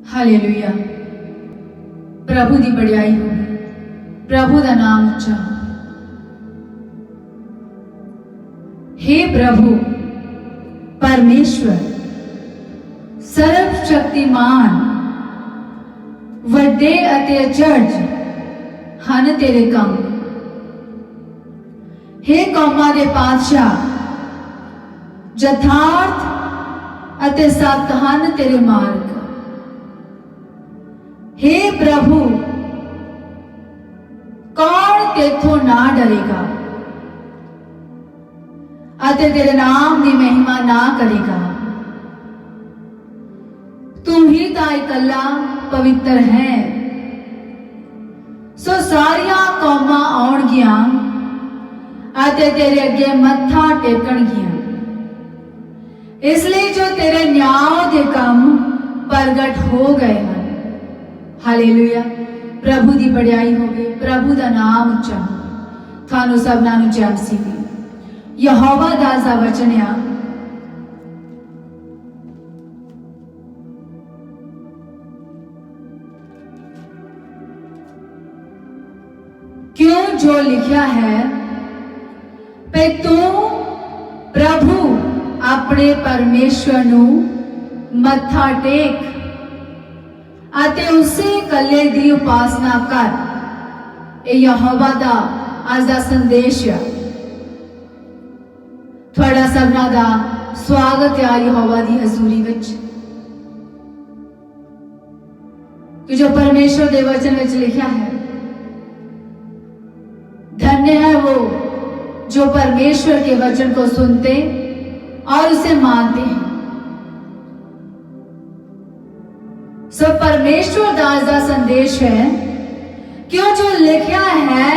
Hallelujah. प्रभु की बढ़ियाई होगी, प्रभु का नाम उच्चा हो। हे प्रभु परमेश्वर सर्वशक्तिमान वड्डे अते अचरज हन तेरे काम। हे कौमां दे पातशाह यथार्थ अते सत हन तेरे मार्ग। हे प्रभु कौन तेथों ना डरेगा अते तेरे नाम की महिमा ना करेगा। तू ही ता इकल्ला पवित्र है। सो सारिया कौमां आउणगियां अते तेरे अगे मत्था टेकणगियां। इसलिए जो तेरे न्याय के काम प्रगट हो गए हैं। हालेलुया। प्रभु की बढ़ियाई होगी, प्रभु का नाम उच्चा हो। थानू सबना नू जय मसीह दी। यहोवा दा वचन आ क्यों जो लिखा है पे तू प्रभु अपने परमेश्वर नू मत्था टेक आते उसे कले दी उपासना कर। ये यहोवा दा आज दा संदेश है। थोड़ा सबना दा स्वागत है यहोवा दी हजूरी विच कि जो परमेश्वर दे वचन विच लिखा है। धन्य है वो जो परमेश्वर के वचन को सुनते और उसे मानते हैं। सब परमेश्वर दास का संदेश है क्यों जो लिखा है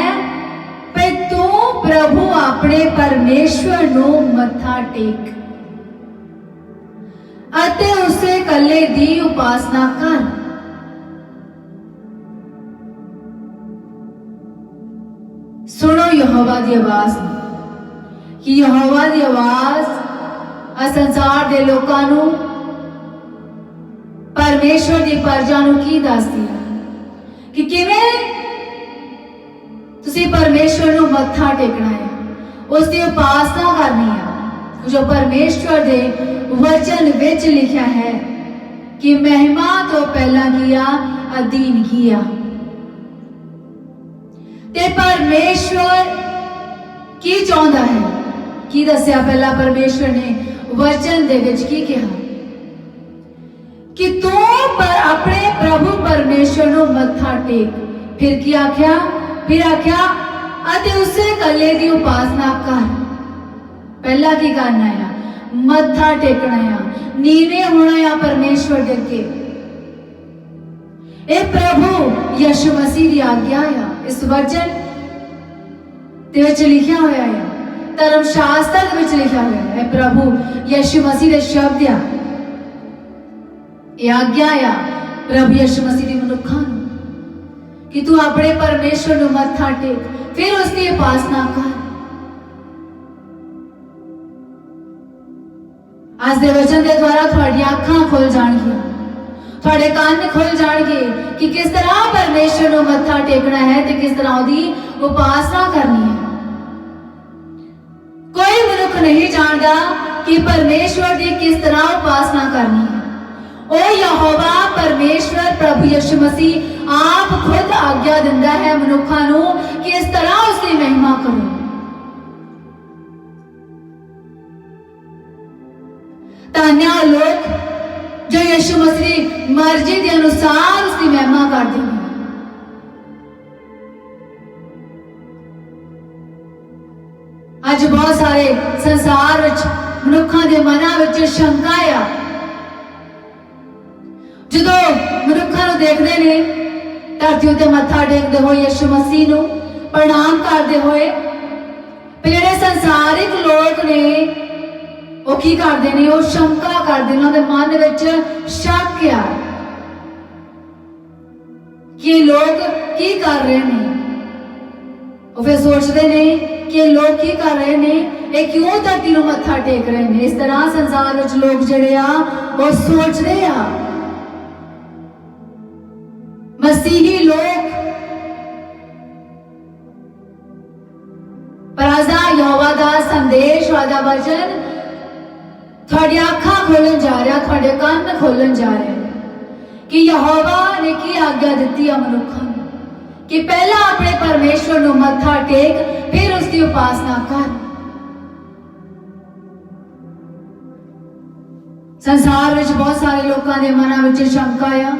पे तू प्रभु अपने परमेश्वर नो मत्था टेक अते उसे कले दी उपासना कर। सुनो यहोवा की आवाज कि यहोवा की आवाज संसार के लोगों नू परमेश्वर की प्रजा नू की दसदी है कि किवें तुसी परमेश्वर नू मत्था टेकना है, उसकी उपासना करनी है। जो परमेश्वर के वचन विच लिखा है कि महिमा तो पहला किया अधीन किया। ते परमेश्वर की चाहता है की दसिया पहला परमेश्वर ने वचन दे विच की कहा कि तू पर अपने प्रभु परमेश्वर नो मत्था टेक। फिर की आख्या, फिर आख्या अते उसे कले दी उपासना कर। पहला की करना है मत्था टेकना है, नीवे होना है परमेश्वर के अगे। ए प्रभु यीशु मसीह की आज्ञा है। इस वचन दे विच लिखा होया है, धर्म शास्त्र दे विच लिखा होया है। प्रभु यीशु मसीह के शब्द आ, ये आज्ञा आ प्रभु यीशु मसीह की मनुखा कि तू अपने परमेश्वर नू मत्था टेक, फिर उसकी उपासना कर। आज दे वचन के द्वारा थोड़ी आंखां खुल जाणगियां, थोड़े कान खुल जाणगे कि किस तरह परमेश्वर नू मत्था टेकना है ते किस तरह उसकी उपासना करनी है। कोई मनुख नहीं जानता कि परमेश्वर की किस तरह उपासना करनी है। ओ यहोवा परमेश्वर प्रभु यीशु मसीह आप खुद आज्ञा दिंदा है मनुखा नू कि इस तरह उसकी महिमा करो। धन्य लोग जो यीशु मसीह मर्जी के अनुसार उसकी महिमा करते हैं। आज बहुत सारे संसार विच मनुखा के मना विच शंका आ। जो मनुखा देखते ने धरती उत्ते मत्था टेकते हुए यीशु मसीह नू प्रणाम करते हुए, जिहड़े संसारिक लोग ने वो की करते हैं, वो शंका करते हैं। उन्होंने मन विच शक आ कि लोग की कर रहे हैं। वो फिर सोचते हैं कि लोग की कर रहे हैं, ये क्यों धरती नू मत्था टेक रहे हैं। इस तरह संसार विच लोग जिहड़े आ वो सोचते आ मसीही लोग पर अज दा यहोवा दा संदेश दा वचन थोड़ी अखां खोलन जा रहा, थोड़े कान खोलन जा रहे कि यहोवा ने की आज्ञा दी है मनुखों कि पहला अपने परमेश्वर को मत्था टेक, फिर उसकी उपासना कर। संसार में बहुत सारे लोगों के मन में शंका आ,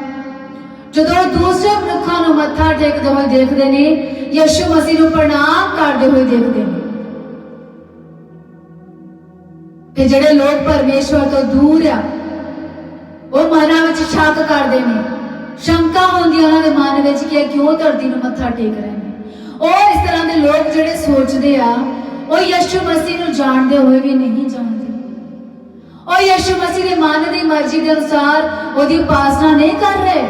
जो दूसरे मनुखों को मत्था टेकते हुए देखते हैं, यीशु मसीह को प्रणाम करते हुए देखते हैं, कि जेडे लोग परमेश्वर तो दूर आ वो मन में शक करते हैं, शंका होंगी उन्होंने मन में कि क्यों धरती को मत्था टेक रहे हैं। और इस तरह के लोग जेडे सोचते आ वो यीशु मसीह को जानते हुए भी नहीं जानते, और यीशु मसीह के मन की मर्जी के अनुसार उसकी उपासना नहीं कर रहे,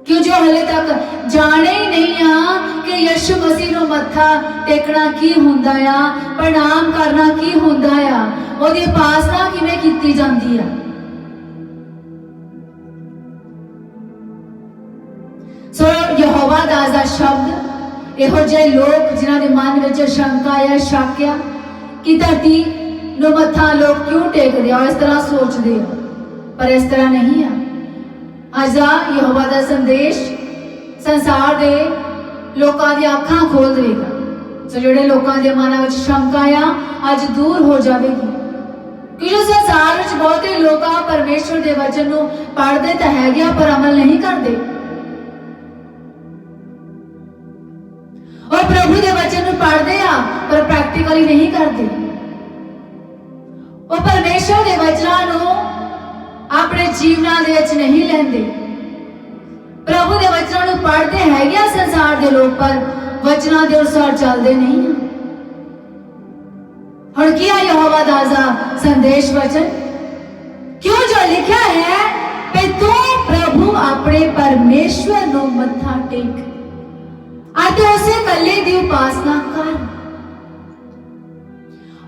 क्यों जो हले तक जाने ही नहीं आ कि यीशु मसीह को मत्था टेकना की हुंदा आ, प्रणाम करना की हुंदा आ, उसकी उपासना किवें कीती जांदी आ। सो यहोवा दा शब्द इहो जे लोग जिन्हां दे मन विच शंका या शक आ कि धरती नो मत्था लोग क्यों टेकदे आ, इस तरह सोचते आ, पर इस तरह नहीं आ। अज यहोवा दा संदेश संसार दे लोकां दी अखां खोल देगा। सो जिहड़े लोकां दे मन विच शंका आ अज दूर हो जाएगी, क्योंकि संसार विच बहुते लोग परमेश्वर दे वचन नूं पढ़दे तां हैगे पर अमल नहीं करते, और प्रभु दे वचन नूं पढ़दे आ पर प्रैक्टिकली नहीं करते। वो परमेश्वर दे वचनां नूं अपने जीवनां दे विच नहीं लैंदे। प्रभु दे वचनां नूं पढ़दे हैगे संसार दे लोग पर वचनां दे अनुसार चलदे नहीं। हुण की है यहोवा दा संदेश वचन, क्यों जो लिखा है कि तू प्रभु अपने परमेश्वर नूं मत्था टेक अते उसे कल्ले दी उपासना कर।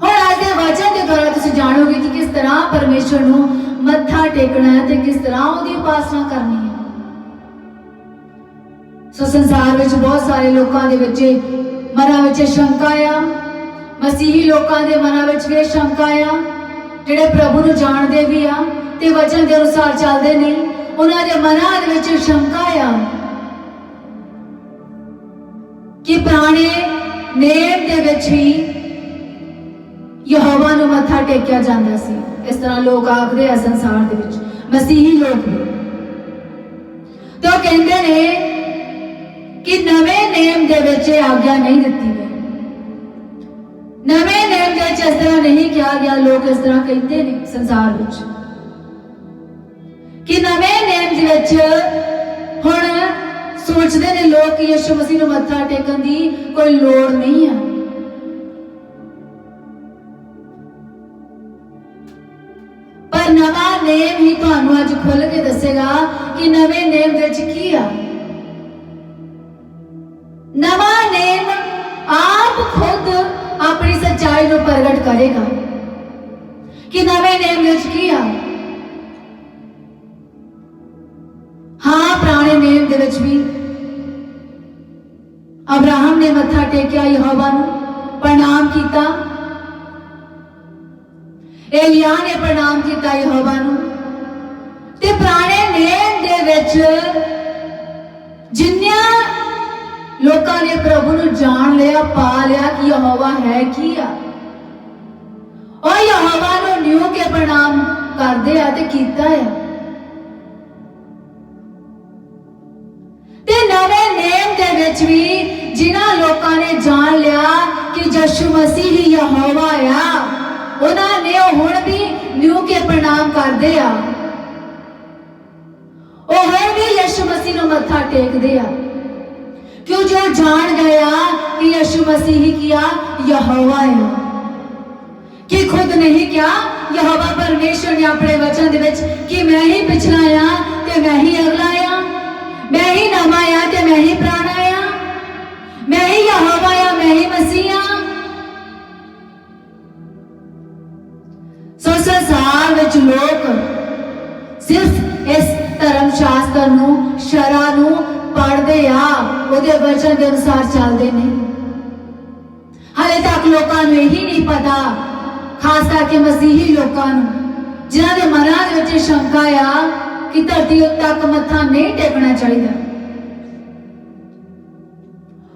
और आज के वचन के द्वारा तुम जानोगे कि किस तरह परमेश्वर नूं मत्था टेकना है ते किस तरह उसकी उपासना करनी है। सो संसार विच बहुत सारे लोगों के बच्चे मनां विच शंका आ, मसीही लोगों के मनां विच भी शंका आ, जिहड़े प्रभु नूं जाणदे भी आ ते वचन के अनुसार चलदे नहीं, उन्हां दे मनां दे विच शंका आ कि पुराने नेम दे विच ही यहोवा नूं मत्था टेकिया जांदा सी। इस तरह लोग आखदे आ संसार दे विच, मसीही लोग भी तो कहंदे ने कि नवें नेम दे विच आज्ञा नहीं दित्ती गई, नवें नेम दे विच इस तरह नहीं कहा गया। लोग इस तरह कहते ने संसार विच कि नवें नेम दे विच हुण सोचते ने लोग कि यीशु मसीह नूं मत्था टेकन दी कोई लोड़ नहीं है, पर नवा नेम ही तुहानूं अज खुल के दसेगा कि नवे नेम दे विच की आ। नवा नेम आप खुद अपनी सच्चाई को प्रगट करेगा कि नवे नेम दे विच की आ। हाँ, पुराने नेम दे विच भी अब्राहम ने मत्था टेकिया, यहोवा नूं प्रणाम किया, एलिया ने प्रणाम किया यहोवा नूं। ते पुराने नेम दे विच जिन्नियां लोकां ने प्रभु नूं जान लिया, पा लिया कि यहोवा है की आ, और यहोवा नूं न्यू के प्रणाम करदे आ ते कीता है। ते नवे नेम दे विच भी जिन्हां लोकां ने जान लिया कि यीशु मसीह ही यहोवा आ, उन्होंने हुण भी न्यू के प्रणाम करदे आ, हुण भी यीशु मसीह नूं मत्था टेकदे आ, क्यों जो जान गया कि यीशु मसीह ही किया यहोवा है, कि खुद नहीं क्या यहोवा परमेश्वर ने अपने वचन दे विच कि मैं ही पिछला आ ते मैं ही अगला आ, मैं ही नवा आ ते मैं ही पुराना आ, मैं ही यहोवा आ, मैं ही मसीह आ। सो संसार विच लोग सिर्फ इस धर्म शास्त्र नूं शरा नूं पढ़दे आ उहदे वचन के अनुसार चलते नहीं। हाले तक लोगों नूं यही नहीं पता, खास करके मसीही लोगों नूं जिन्हां दे मनां दे विच शंका आ कि धरती तक मत्था नहीं टेकना चाहिए।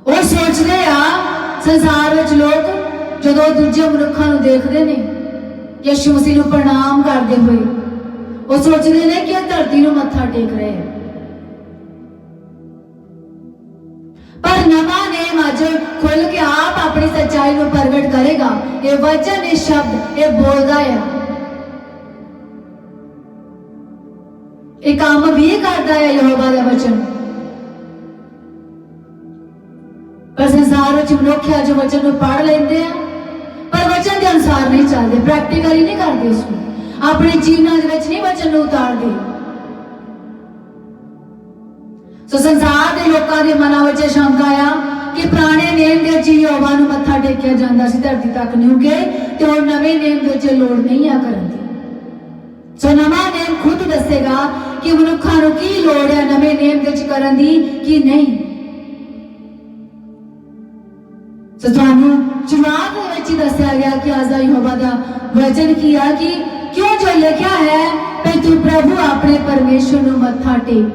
वो सोचते आ संसार विच लोग जदों दूजे मनुखां नूं देखदे ने यीशु मसीह नूं प्रणाम करते हुए वो सोचते हैं कि धरती नूं मत्था टेक रहे हैं। पर नवा नेम अज खुल के आप अपनी सच्चाई को प्रगट करेगा। ये वचन, ये शब्द, ये बोलता है, ये काम भी करता है यहोवा का वचन। पर संसार में मनुख है जो वचन को पढ़ लेते हैं पर वचन के अनुसार नहीं चलते, प्रैक्टिकली नहीं करते, उसको अपने जीवन के नहीं वचन को उतारते। सो संसार के लोगों के मना में शंका आ कि पुराने नेम के जी यहोवा नूं मत्था टेकिया जाता सी धरती तक नहीं के, तो हुण नवे नेम के लोड़ नहीं आ करन दी। सो नवा नेम खुद दसेगा कि मनुखां नूं की लोड़ है नवे नेम के करन दी कि नहीं। सो तुहानूं शुरुआत में ही दसिया गया कि आज दा यहोवा दा वचन किया कि क्यों जो लिखा है कि तू प्रभु अपने परमेश्वर नूं मत्था टेक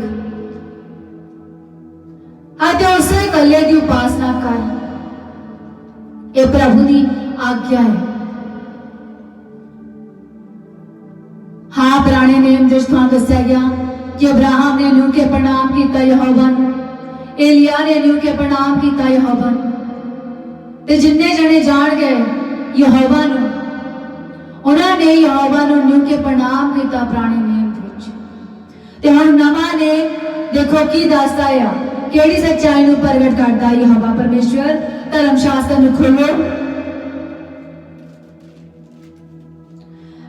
अते उसे कल्ले की उपासना कर। ये प्रभु की आज्ञा है। हाँ, पुराने नेम दे दसिया गया कि अब्राहम ने न्यू के प्रणाम किया यहोवा नूं, एलिया ने न्यू के प्रणाम किया यहोवा नूं, ते जिन्ने जने जान गए यहोवा नूं उन्होंने यहोवा नूं न्यू के प्रणाम किया पुराने नेम दे। ते हुण नवा ने देखो की दसदा है, केड़ी सच्चाई नूं प्रगट करदा यहोवा परमेश्वर। धर्म शास्त्र नूं खोलो,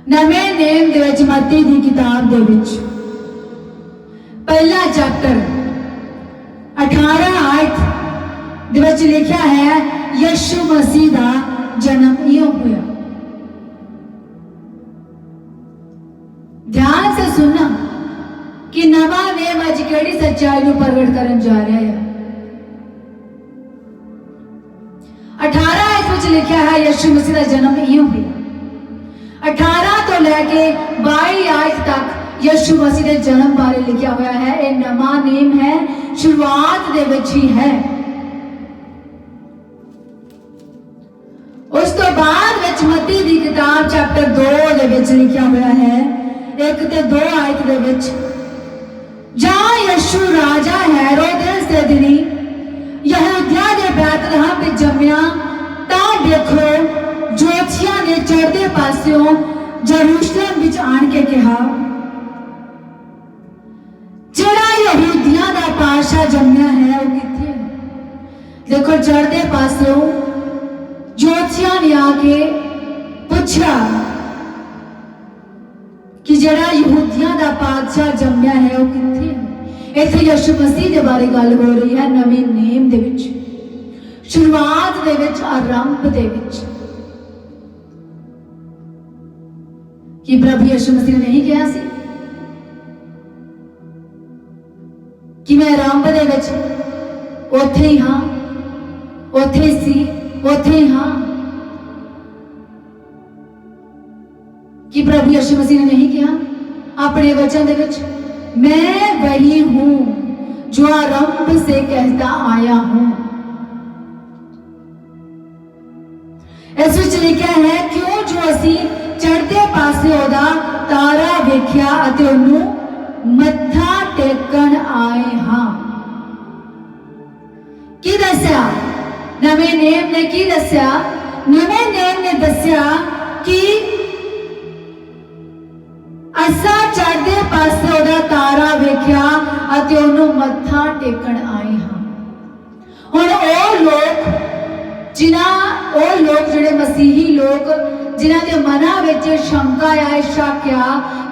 नवे नेम दे विच मत्ती दी किताब दे विच पहला चैप्टर 18 आयत दे विच लिखा है यीशु मसीह दा जन्म इयों होया। ध्यान से सुनना कि नवा नेम अज केड़ी सच्चाई को प्रगट करन जा रहा है। 18 आयत लिखा है यीशु मसीह का जन्म इयों हुआ। 18 तो लैके 22 आयत तक यीशु मसीह के जन्म बारे लिखा हुआ है। यह नवा नेम है, शुरुआत दे विच ही है। उस तो बाद विच मत्ती दी किताब चैप्टर 2 दे विच लिखा हुआ है 1 ते 2 आयत दे विच, जहां यीशु राजा हेरोदेस दे दिनी यहूदिया दे बैतलहम विच जम्मिया, तां देखो जोतिषियां ने चढ़दे पासियों यरूशलेम विच आण के कहा, जिहड़ा यहूदिया दा पातशाह जम्मिया है वो किथे है। देखो चढ़दे पासियों जोतिषियां ने आके पूछा कि जड़ा यहूदियों का पातशाह जम्मिया है वो किथे है। इत्थे यीशु मसीह के बारे गल हो रही है नवे नेम दे विच, शुरुआत दे विच, आरंभ दे विच। कि प्रभु यीशु मसीह ने नहीं कहा सी कि मैं आरंभ दे विच ओथे ही हाँ, ओथे सी, ओथे ही हाँ। कि प्रभु यीशु मसीह ने नहीं कहा अपने वचन दे विच, मैं वही हूं जो आरंभ से कहता आया हूं। इस विच लिखा है क्यों जो असी चढ़ते पासे ओदा तारा वेख्या अते ओनू मत्था टेकन आए हां। की दस्या नवे नेम ने, की दस्या नवे नेम ने दस्या कि असा चढ़दे पासे ओदा तारा वेख्या अते ओनू मत्था टेकन आए हां। हुण ओ लोग जिहड़े मसीही लोग जिन्हां दे मनां विच शंका है, शक आ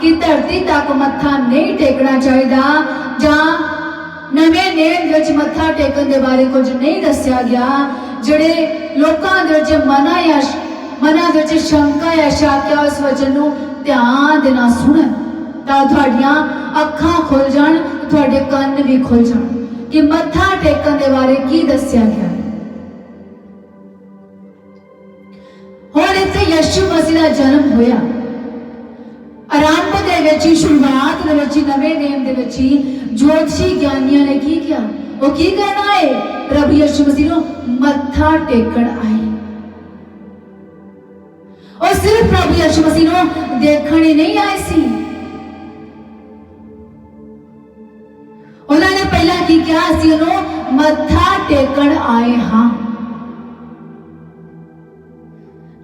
कि धरती तक मत्था नहीं टेकना चाहिदा जां नवे नेम विच मत्था टेकन दे बारे कुछ नहीं दस्सिया गया, जिहड़े लोकां दे विच मनां विच शंका है, शक आ, उस वचन नूं ध्यान देना सुन। ਤਾਂ ਤੁਹਾਡੀਆਂ ਅੱਖਾਂ ਖੁੱਲ ਜਾਣ, ਤੁਹਾਡੇ ਕੰਨ ਵੀ ਖੁੱਲ ਜਾਣ ਕਿ ਮੱਥਾ ਟੇਕਣ ਦੇ ਬਾਰੇ ਕੀ ਦੱਸਿਆ ਗਿਆ ਹੈ। ਹੁਣ ਇੱਥੇ ਯਿਸੂ ਮਸੀਹ ਦਾ ਜਨਮ ਹੋਇਆ। ਆਰੰਭ ਦੇ ਵਿੱਚ ਹੀ, ਸ਼ੁਰੂਆਤ ਦੇ ਵਿੱਚ ਹੀ, ਨਵੇਂ ਨੇਮ ਦੇ ਵਿੱਚ ਹੀ ਜੋਤਸ਼ੀ ਗਿਆਨੀਆਂ ਨੇ ਕੀ ਕਿਹਾ? ਉਹ ਕੀ ਕਰਨਾ ਹੈ? ਪ੍ਰਭੂ ਯਿਸੂ ਮਸੀਹ ਨੂੰ ਮੱਥਾ ਟੇਕਣ ਆਏ। ਉਹ ਸਿਰਫ ਪ੍ਰਭੂ ਯਿਸੂ ਮਸੀਹ ਨੂੰ ਦੇਖਣ ਹੀ ਨਹੀਂ ਆਏ ਸੀ। ਉਹਨਾਂ ਨੇ ਪਹਿਲਾਂ ਕੀ ਕਿਹਾ? ਅਸੀਂ ਉਹਨੂੰ ਮੱਥਾ ਟੇਕਣ ਆਏ ਹਾਂ।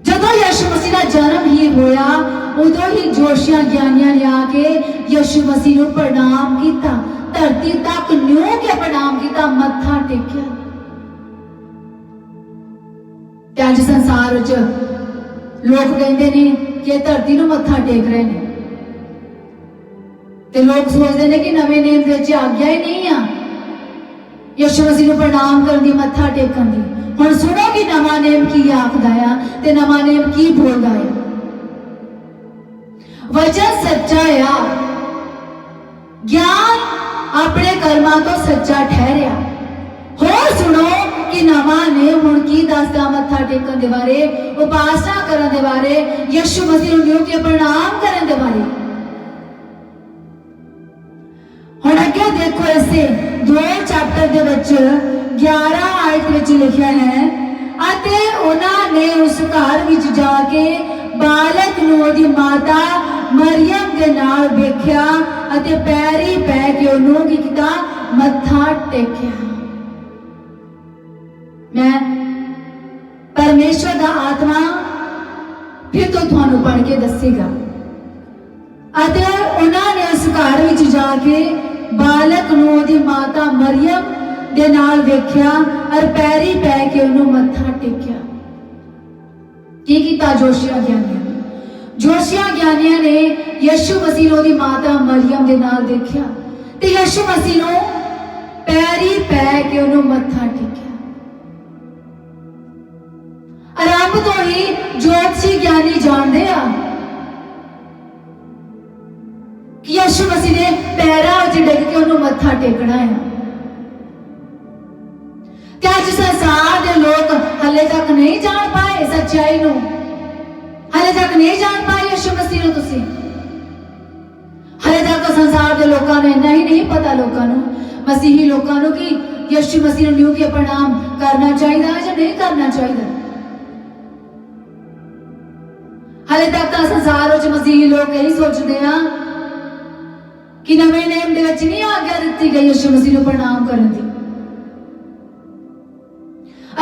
ਜਦੋਂ ਯਿਸੂ ਮਸੀਹ ਦਾ ਜਨਮ ਹੀ ਹੋਇਆ, ਉਦੋਂ ਹੀ ਜੋਤਸ਼ੀਆਂ ਗਿਆਨੀਆਂ ਨੇ ਆ ਕੇ ਯਿਸੂ ਮਸੀਹ ਨੂੰ ਪ੍ਰਣਾਮ ਕੀਤਾ, ਧਰਤੀ ਤੱਕ ਨਿਉ ਕੇ ਪ੍ਰਣਾਮ ਕੀਤਾ, ਮੱਥਾ ਟੇਕਿਆ। ਤੇ ਅੱਜ ਸੰਸਾਰ ਵਿੱਚ ਲੋਕ ਕਹਿੰਦੇ ਨੇ ਕਿ ਧਰਤੀ ਨੂੰ ਮੱਥਾ ਟੇਕ ਰਹੇ ਨੇ, ਤੇ ਲੋਕ ਸੋਚਦੇ ਨੇ ਕਿ ਨਵੇਂ ਨੇਮ ਦੇ ਵਿੱਚ ਆਗਿਆ ਹੀ ਨਹੀਂ ਆ ਯਿਸੂ ਮਸੀਹ ਨੂੰ ਪ੍ਰਣਾਮ ਕਰਨ ਦੀ, ਮੱਥਾ ਟੇਕਣ ਦੀ। ਹੁਣ ਸੁਣੋ ਕਿ ਨਵਾਂ ਨੇਮ ਕੀ ਆਖਦਾ ਆ ਤੇ ਨਵਾਂ ਨੇਮ ਕੀ ਬੋਲਦਾ ਆ। ਵਚਨ ਸੱਚਾ ਆ, ਗਿਆਨ ਆਪਣੇ ਕਰਮਾਂ ਤੋਂ ਸੱਚਾ ਠਹਿਰਿਆ। ਹੋਰ ਸੁਣੋ ਕਿ ਨਵਾਂ ਨੇਮ ਹੁਣ ਕੀ ਦੱਸਦਾ ਮੱਥਾ ਟੇਕਣ ਦੇ ਬਾਰੇ, ਉਪਾਸਨਾ ਕਰਨ ਦੇ ਬਾਰੇ, ਯਿਸੂ ਮਸੀਹ ਨੂੰ ਨਿਉ ਕੇ ਪ੍ਰਣਾਮ ਕਰਨ ਦੇ ਬਾਰੇ। ਹੁਣ ਅੱਗੇ ਦੇਖੋ, ਇਸੇ 2 ਚੈਪਟਰ ਦੇ ਵਿੱਚ 11 ਆਇਤ ਵਿੱਚ ਲਿਖਿਆ ਹੈ, ਅਤੇ ਉਹਨਾਂ ਨੇ ਉਸ ਘਰ ਵਿੱਚ ਜਾ ਕੇ ਬਾਲਕ ਨੂੰ ਉਹਦੀ ਮਾਤਾ ਮਰੀਅਮ ਦੇ ਨਾਲ ਵੇਖਿਆ ਅਤੇ ਪੈਰੀ ਪੈ ਕੇ ਉਹਨੂੰ ਕੀ ਕੀਤਾ? ਮੱਥਾ ਟੇਕਿਆ। ਮੈਂ ਪਰਮੇਸ਼ਵਰ ਦਾ ਆਤਮਾ ਫਿਰ ਤੋਂ ਤੁਹਾਨੂੰ ਪੜ੍ਹ ਕੇ ਦੱਸੇਗਾ। ਅਤੇ ਉਹਨਾਂ ਨੇ ਉਸ ਘਰ ਵਿੱਚ ਜਾ ਕੇ ਬਾਲਕ ਨੂੰ ਉਹਦੀ ਮਾਤਾ ਮਰੀਅਮ ਦੇ ਨਾਲ ਵੇਖਿਆ ਔਰ ਪੈਰੀ ਪੈ ਕੇ ਉਹਨੂੰ ਮੱਥਾ ਟੇਕਿਆ। ਕੀ ਕੀਤਾ ਜੋਤਸ਼ੀਆਂ ਗਿਆਨੀਆਂ ਨੇ? ਜੋਤਸ਼ੀਆਂ ਗਿਆਨੀਆਂ ਨੇ ਯਿਸੂ ਮਸੀਹ ਨੂੰ ਉਹਦੀ ਮਾਤਾ ਮਰੀਅਮ ਦੇ ਨਾਲ ਦੇਖਿਆ ਤੇ ਯਿਸੂ ਮਸੀਹ ਨੂੰ ਪੈਰੀ ਪੈ ਕੇ ਉਹਨੂੰ ਮੱਥਾ ਟੇਕਿਆ। ਆਰੰਭ ਤੋਂ ਹੀ ਜੋਤਸ਼ੀ ਗਿਆਨੀ ਜਾਣਦੇ ਆ ਕਿ ਯਿਸੂ ਮਸੀਹ ਦੇ ਪੈਰਾਂ ਵਿੱਚ ਡਿੱਗ ਕੇ ਉਹਨੂੰ ਮੱਥਾ ਟੇਕਣਾ ਹੈ। ਤੇ ਅੱਜ ਸੰਸਾਰ ਦੇ ਲੋਕ ਹਲੇ ਤੱਕ ਨਹੀਂ ਜਾਣ ਪਾਏ ਸੱਚਾਈ ਨੂੰ, ਹਲੇ ਤੱਕ ਨਹੀਂ ਜਾਣ ਪਾਏ ਯਿਸੂ ਮਸੀਹ ਨੂੰ। ਤੁਸੀਂ ਹਲੇ ਤੱਕ ਸੰਸਾਰ ਦੇ ਲੋਕਾਂ ਨੂੰ ਇੰਨਾ ਹੀ ਨਹੀਂ ਪਤਾ, ਲੋਕਾਂ ਨੂੰ, ਮਸੀਹੀ ਲੋਕਾਂ ਨੂੰ, ਕਿ ਯਿਸੂ ਮਸੀਹ ਨੂੰ ਨਿਉ ਕੇ ਪ੍ਰਣਾਮ ਕਰਨਾ ਚਾਹੀਦਾ ਜਾਂ ਨਹੀਂ ਕਰਨਾ ਚਾਹੀਦਾ। ਹਲੇ ਤੱਕ ਤਾਂ ਸੰਸਾਰ ਵਿੱਚ ਮਸੀਹੀ ਲੋਕ ਇਹੀ ਸੋਚਦੇ ਆ ਕਿ ਨਵੇਂ ਨੇਮ ਦੇ ਵਿੱਚ ਨਹੀਂ ਆਗਿਆ ਦਿੱਤੀ ਗਈ ਯਿਸੂ ਮਸੀਹ ਨੂੰ ਪ੍ਰਣਾਮ ਕਰਨ ਦੀ।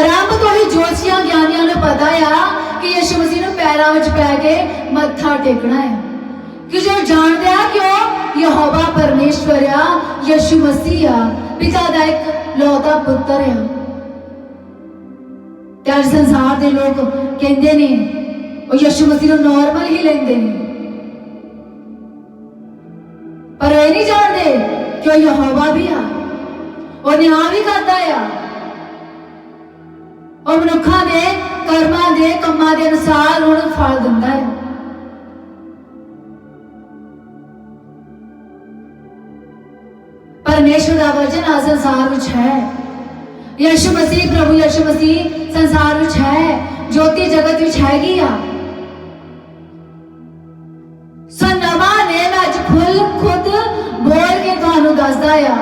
ਆਰੰਭ ਤੋਂ ਹੀ ਜੋਤਸ਼ੀਆਂ ਗਿਆਨੀਆਂ ਨੂੰ ਪਤਾ ਆ ਕਿ ਯਿਸੂ ਮਸੀਹ ਨੂੰ ਪੈਰਾਂ ਵਿੱਚ ਪੈ ਕੇ ਮੱਥਾ ਟੇਕਣਾ ਹੈ, ਕਿ ਜੋ ਜਾਣਦੇ ਆ ਕਿ ਉਹ ਯਹੋਵਾ ਪਰਮੇਸ਼ਵਰ ਆ, ਯਿਸੂ ਮਸੀਹ ਆ, ਪਿਤਾ ਦਾ ਇੱਕ ਲੌਤਾ ਪੁੱਤਰ ਆ। ਤੇ ਅੱਜ ਸੰਸਾਰ ਦੇ ਲੋਕ ਕਹਿੰਦੇ ਨੇ ਉਹ ਯਿਸੂ ਮਸੀਹ ਨੂੰ ਨਾਰਮਲ ਹੀ ਲੈਂਦੇ ਨੇ, ਪਰ ਇਹ ਨਹੀਂ ਜਾਣਦੇ ਕਿ ਉਹ ਯਹੋਵਾ ਵੀ ਆ, ਉਹ ਨਿਆਂ ਵੀ ਕਰਦਾ ਆ, ਉਹ ਮਨੁੱਖਾਂ ਦੇ ਕਰਮਾਂ ਦੇ ਕੰਮਾਂ ਦੇ ਅਨੁਸਾਰ ਉਹਨੂੰ ਫਲ ਦਿੰਦਾ ਹੈ। ਪਰਮੇਸ਼ਵਰ ਦਾ ਵਚਨ ਸੰਸਾਰ ਵਿੱਚ ਹੈ। ਯਿਸੂ ਮਸੀਹ, ਪ੍ਰਭੂ ਯਿਸੂ ਮਸੀਹ ਸੰਸਾਰ ਵਿੱਚ ਹੈ, ਜੋਤੀ ਜਗਤ ਵਿੱਚ ਹੈਗੀ ਆ। ਸੋ ਨਵਾਂ ਨੇਮ ਅੱਜ ਖੁਦ ਬੋਲ ਕੇ ਤੁਹਾਨੂੰ ਦੱਸਦਾ ਆ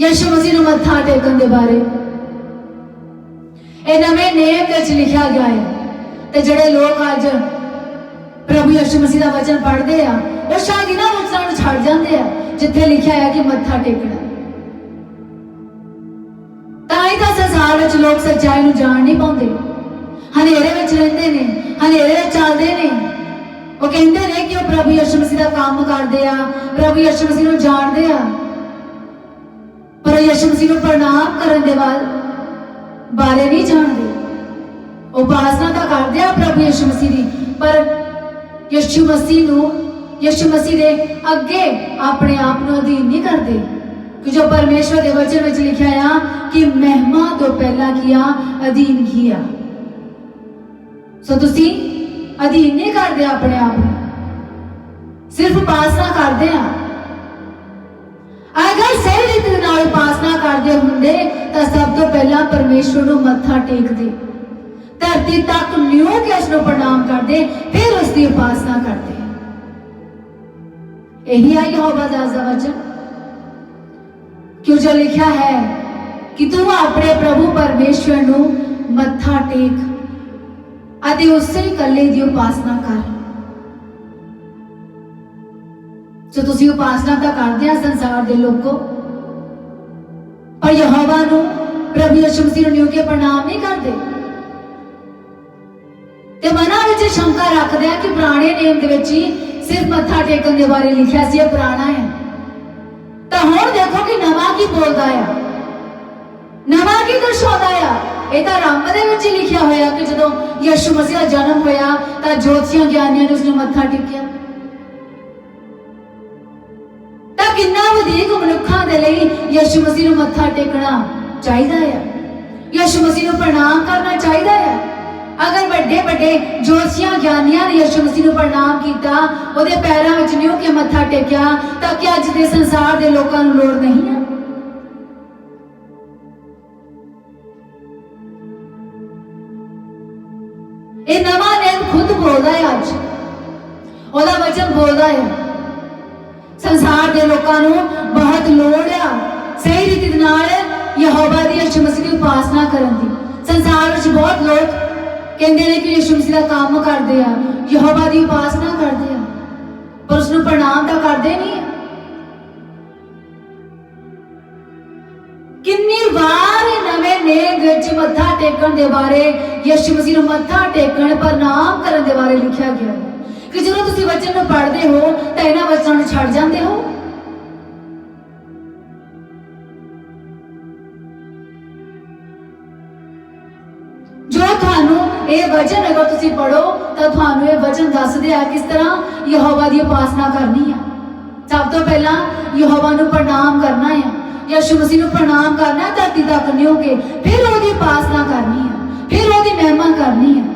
ਯਿਸੂ ਮਸੀਹ ਨੂੰ ਮੱਥਾ ਟੇਕਣ ਦੇ ਬਾਰੇ। ਇਹ ਨਵੇਂ ਨੇਮ ਵਿੱਚ ਲਿਖਿਆ ਗਿਆ ਹੈ। ਤੇ ਜਿਹੜੇ ਲੋਕ ਅੱਜ ਪ੍ਰਭੂ ਯਿਸੂ ਮਸੀਹ ਦਾ ਵਚਨ ਪੜ੍ਹਦੇ ਆ, ਉਹ ਸ਼ਾਇਦ ਇਹਨਾਂ ਵਚਨਾਂ ਨੂੰ ਛੱਡ ਜਾਂਦੇ ਆ ਜਿੱਥੇ ਲਿਖਿਆ ਹੈ ਕਿ ਮੱਥਾ ਟੇਕਣਾ। ਤਾਂ ਹੀ ਤਾਂ ਸੰਸਾਰ ਵਿੱਚ ਲੋਕ ਸੱਚਾਈ ਨੂੰ ਜਾਣ ਨਹੀਂ ਪਾਉਂਦੇ, ਹਨੇਰੇ ਵਿੱਚ ਰਹਿੰਦੇ ਨੇ, ਹਨੇਰੇ ਵਿੱਚ ਚੱਲਦੇ ਨੇ। ਉਹ ਕਹਿੰਦੇ ਨੇ ਕਿ ਉਹ ਪ੍ਰਭੂ ਯਿਸੂ ਮਸੀਹ ਦਾ ਕੰਮ ਕਰਦੇ ਆ, ਪ੍ਰਭੂ ਯਿਸੂ ਮਸੀਹ ਨੂੰ ਜਾਣਦੇ ਆ, ਪਰ ਯਿਸੂ ਮਸੀਹ ਨੂੰ ਪ੍ਰਣਾਮ ਕਰਨ ਦੇ ਬਾਰੇ ਨਹੀਂ ਜਾਣਦੇ। ਉਪਾਸਨਾ ਤਾਂ ਕਰਦੇ ਆ ਪ੍ਰਭੂ ਯਿਸੂ ਮਸੀਹ ਦੀ, ਪਰ ਯਿਸੂ ਮਸੀਹ ਨੂੰ, ਯਿਸੂ ਮਸੀਹ ਦੇ ਅੱਗੇ ਆਪਣੇ ਆਪ ਨੂੰ ਅਧੀਨ ਨਹੀਂ ਕਰਦੇ, ਕਿ ਜੋ ਪਰਮੇਸ਼ਵਰ ਦੇ ਵਚਨ ਵਿੱਚ ਲਿਖਿਆ ਆ ਕਿ ਮਹਿਮਾ ਤੋਂ ਪਹਿਲਾਂ ਕੀ ਆ? ਅਧੀਨ ਕੀ ਆ। ਸੋ ਤੁਸੀਂ अधीन नहीं करते अपने आप में, सिर्फ उपासना करते हैं। अगर सही रीति नाल उपासना करते होंगे तो सब तो पहला परमेश्वर को मत्था टेकते, धरती तक न्यू के उसको प्रणाम करते, फिर उसकी उपासना करते। यही आई यहोवा दा वचन, क्यों जो लिखा है कि तू अपने प्रभु परमेश्वर को मत्था टेक अति उससे कल्ले की उपासना कर। जो तुसी उपासना तो करते हैं संसार के लोगों, पर यहोवा नू प्रभु यीशु मसीह न्यू के प्रणाम नहीं करते। ते मना विच शंका रखते हैं कि पुराने नियम दे विच ही सिर्फ मत्था टेकन के बारे लिखा सी, पुराना है। तो हुण देखो कि नवा की बोलता है, नवा की दर्शाता है। ये तो आरंभ दे विच ही लिखा होया कि जदों यीशु मसीह का जन्म होया तो ज्योतिषियां ज्ञानियां ने उसने मत्था टेकिया। तो कितना वधीक मनुखा दे लई यीशु मसीह नूं मत्था टेकना चाहिदा है, यीशु मसीह नूं प्रणाम करना चाहिदा है। अगर बड़े बड़े ज्योतिषियां ज्ञानियां ने यीशु मसीह नूं प्रणाम किया, उहदे पैरां विच न्यू के मत्था टेकिया, तो क्या अज दे संसार दे लोकां नूं लोड़ नहीं है? ये नवा नियम खुद बोलता है, अज ओहदा वचन बोलता है संसार के लोगों को बहुत लोड़ है सही रीति नाल यहोवा दी यीशु मसीह की उपासना करन दी। संसार में बहुत लोग कहते हैं कि यीशु मसीह का काम करते हैं, यहोवा की उपासना करते हैं, पर उसको प्रणाम तो करते नहीं। कितनी बार नवे नेम विच मत्था टेकन के बारे, यीशु मसीह मत्था टेकन प्रणाम करने के बारे लिखा गया है कि जो तुम वचन पढ़ते हो तो इन्होंने वचनों को छड़ जाते हो। जो थानू ये वचन अगर तुम पढ़ो तो थानू ये वचन दस दिया किस तरह यहोवा की उपासना करनी है। सब तो पहला यहोवा नू प्रणाम करना है, यीशु मसीह नू प्रणाम करना है धरती तक न्यू के, फिर उसकी उपासना करनी है, फिर उसकी महिमा करनी है।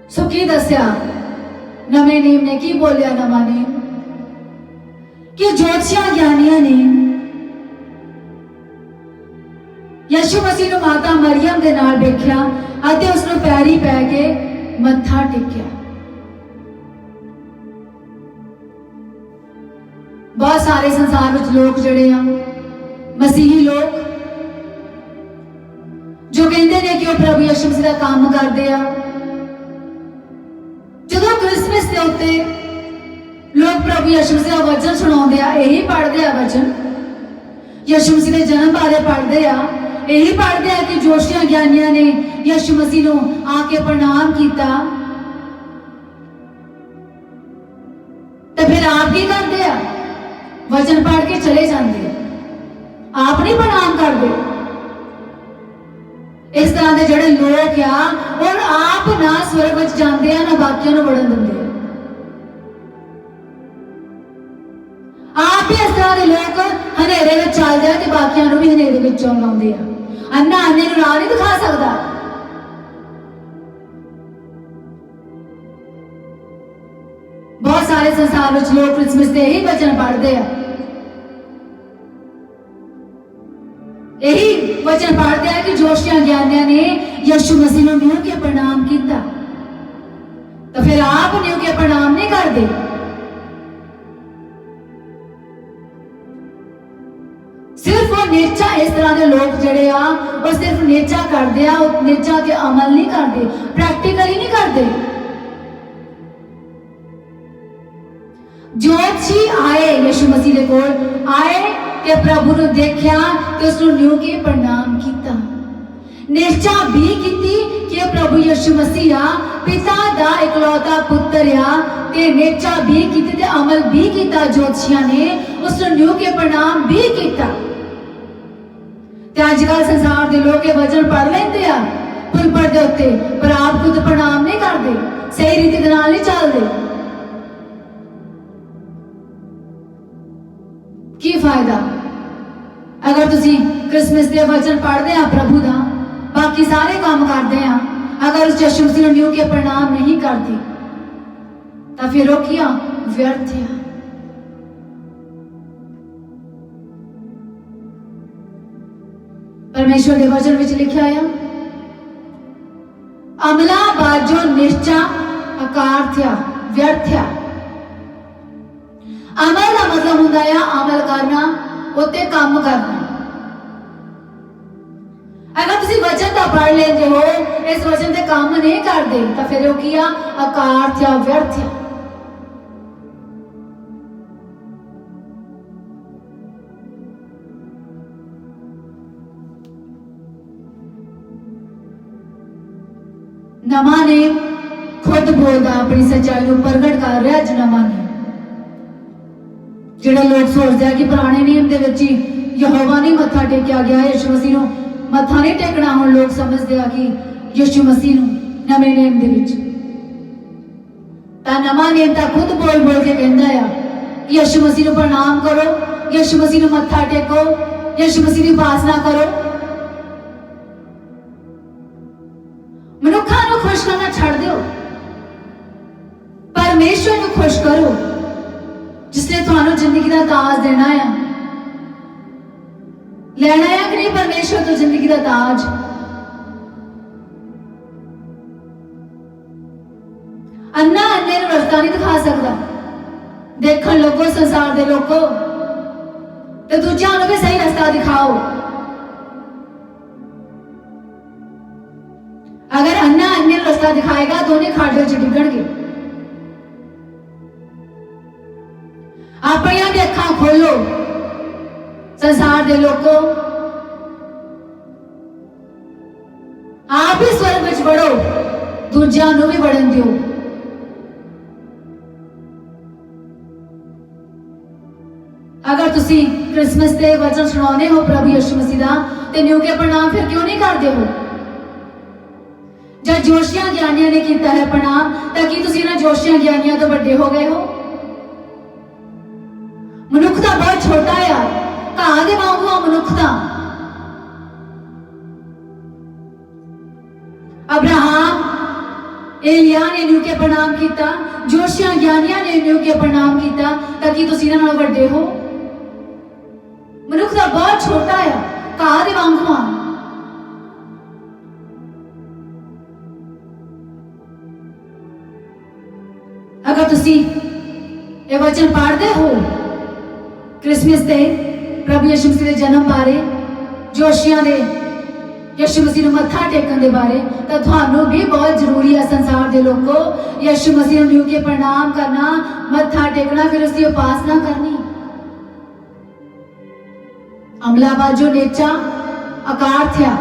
सो की दस्या नवे नियम ने, की बोलिया नवा नियम कि ज्योतिषियां ज्ञानियां ने यीशु मसीह नू माता मरियम दे नाल देखिया अते उसनू पैरी पै के मत्था टेकिया। बहुत सारे संसार में लोग जड़े आ मसीही लोग जो कहते हैं कि वह प्रभु यीशु मसीह का काम करते हैं। जो क्रिसमस के उत्ते लोग प्रभु यीशु मसीह का वचन सुनाते हैं, यही पढ़ते हैं वचन यीशु मसीह के जन्म बारे पढ़ते हैं, यही पढ़ते हैं कि ज्योतिषियां ज्ञानियां ने यीशु मसीह को आके प्रणाम किया। तो फिर आप की करते हैं? वचन पढ़ के चले जाते हैं, आप नहीं प्रणाम करते। इस तरह के जोड़े लोग आ और आप ना स्वर्ग में जाते हैं ना बाकियों को बढ़न देंगे। आप ही इस तरह के लोग हनेरे में चलते हैं कि बाकियों को भी हनेरे में चौन लाते हैं। अन्ना अन्ने को राह नहीं दिखा सकता। बहुत सारे संसार में लोग क्रिसमस के यही वचन पढ़ते हैं, यही वचन पढ़ते हैं कि ज्योतिषियां ज्ञानियां ने यीशु मसीह को न्यू के प्रणाम किया। तो फिर आप न्यू के प्रणाम नहीं करते? सिर्फ वो नेचा इस तरह के लोग जड़े आ और सिर्फ नेचा करते आ, नेचा के अमल नहीं करते, प्रैक्टिकली नहीं करते। ज्योतिषी आए यीशु मसीह के कोल आए ते प्रभु ने देखा ते उसने न्यू के प्रणाम किया। निश्चा भी की कि प्रभु यीशु मसीह पिता दा इकलौता पुत्र आ ते निश्चा भी की ते अमल भी किया। ज्योतिषियां ने उसने न्यू के प्रणाम भी किया। अजकल संसार के लोग वचन पढ़ लेंगे आ पुलपट के उत्ते, पर आप खुद प्रणाम नहीं करते, सही रीति के नाल नहीं चलते। की फायदा? अगर तुसी क्रिसमस के वचन पढ़ते हैं प्रभु का, बाकी सारे काम करते हैं, अगर उस यीशु मसीह न्यू के प्रणाम नहीं करते तो फिर वो क्या व्यर्थ है। परमेश्वर के वचन में लिखा है, अमला बाजो निश्चा अकार्थ्या व्यर्थ्या। अमल का मतलब होता है अमल करना, उत्ते काम करना। अगर तुसी वचन का पढ़ लेते हो, इस वचन से काम नहीं करते तो फिर वो किया अकार्थ्या व्यर्थ्या। नवा नेम खुद बोलता अपनी सच्चाई को प्रगट कर रहा। अज नवा नेम जिहड़ा लोग सोचते हैं कि पुराने नियम के विच यहोवा नहीं मत्था टेकिया गया, यीशु मसीह नूं मत्था नहीं टेकना, हुण लोग समझते हैं कि यीशु मसीह नूं नवे नेम दे विच तां नवा नेम तां खुद बोल बोल के कहंदा है कि यीशु मसीह नूं प्रणाम करो, यीशु मसीह नूं मत्था टेको, यीशु मसीह की उपासना करो। मनुखा नूं खुश करना छड़ दो, परमेश्वर नूं खुश करो जिसने तुहानूं जिंदगी का ताज देना है। लेना है कि नहीं परमेश्वर तो जिंदगी का ताज। अन्ना अन्ने नूं रस्ता नहीं दिखा सकता। देखण लोगो संसार दे लोगो ते दूजियां नूं भी सही रास्ता दिखाओ। अगर अन्ना अन्य रास्ता दिखाएगा दोनों खाडे च डिगणगे। अपनी भी अखां खोलो संसार दे लोगों, आप भी स्वर्ग में बढ़ो, दूजियां नूं भी बढ़न दियो। अगर तुसी क्रिसमस के वचन सुनाने हो प्रभु यीशु मसीह दा ते न्यू के प्रणाम फिर क्यों नहीं करते हो? जब जोशियां ज्ञानियां ने किया है प्रणाम, ताकि तुसी इन्हां जोशियां ज्ञानियां तो बड़े हो गए हो। मनुखता बहुत छोटा है, घाह दे वांगू आ मनुखता। अब्राहम एलिया ने न्यू के प्रणाम किया, जोशियां ज्ञानियां ने न्यू के प्रणाम किया, ताकि तुसी इन्हां नाल बड़े हो। मनुखता बहुत छोटा है, घाह दे वांगू आ। अगर तुसी ये वचन पढ़ते हो क्रिसमस के प्रभु यीशु मसीह के जन्म बारे, जोशियां दे यीशु मसीह मत्था टेकन के बारे, तो थानू भी बहुत जरूरी है संसार के लोगों यीशु मसीह न्यू के प्रणाम करना, मत्था टेकना, फिर उसकी उपासना करनी। अमला बाजो नेचा अकार्थ्या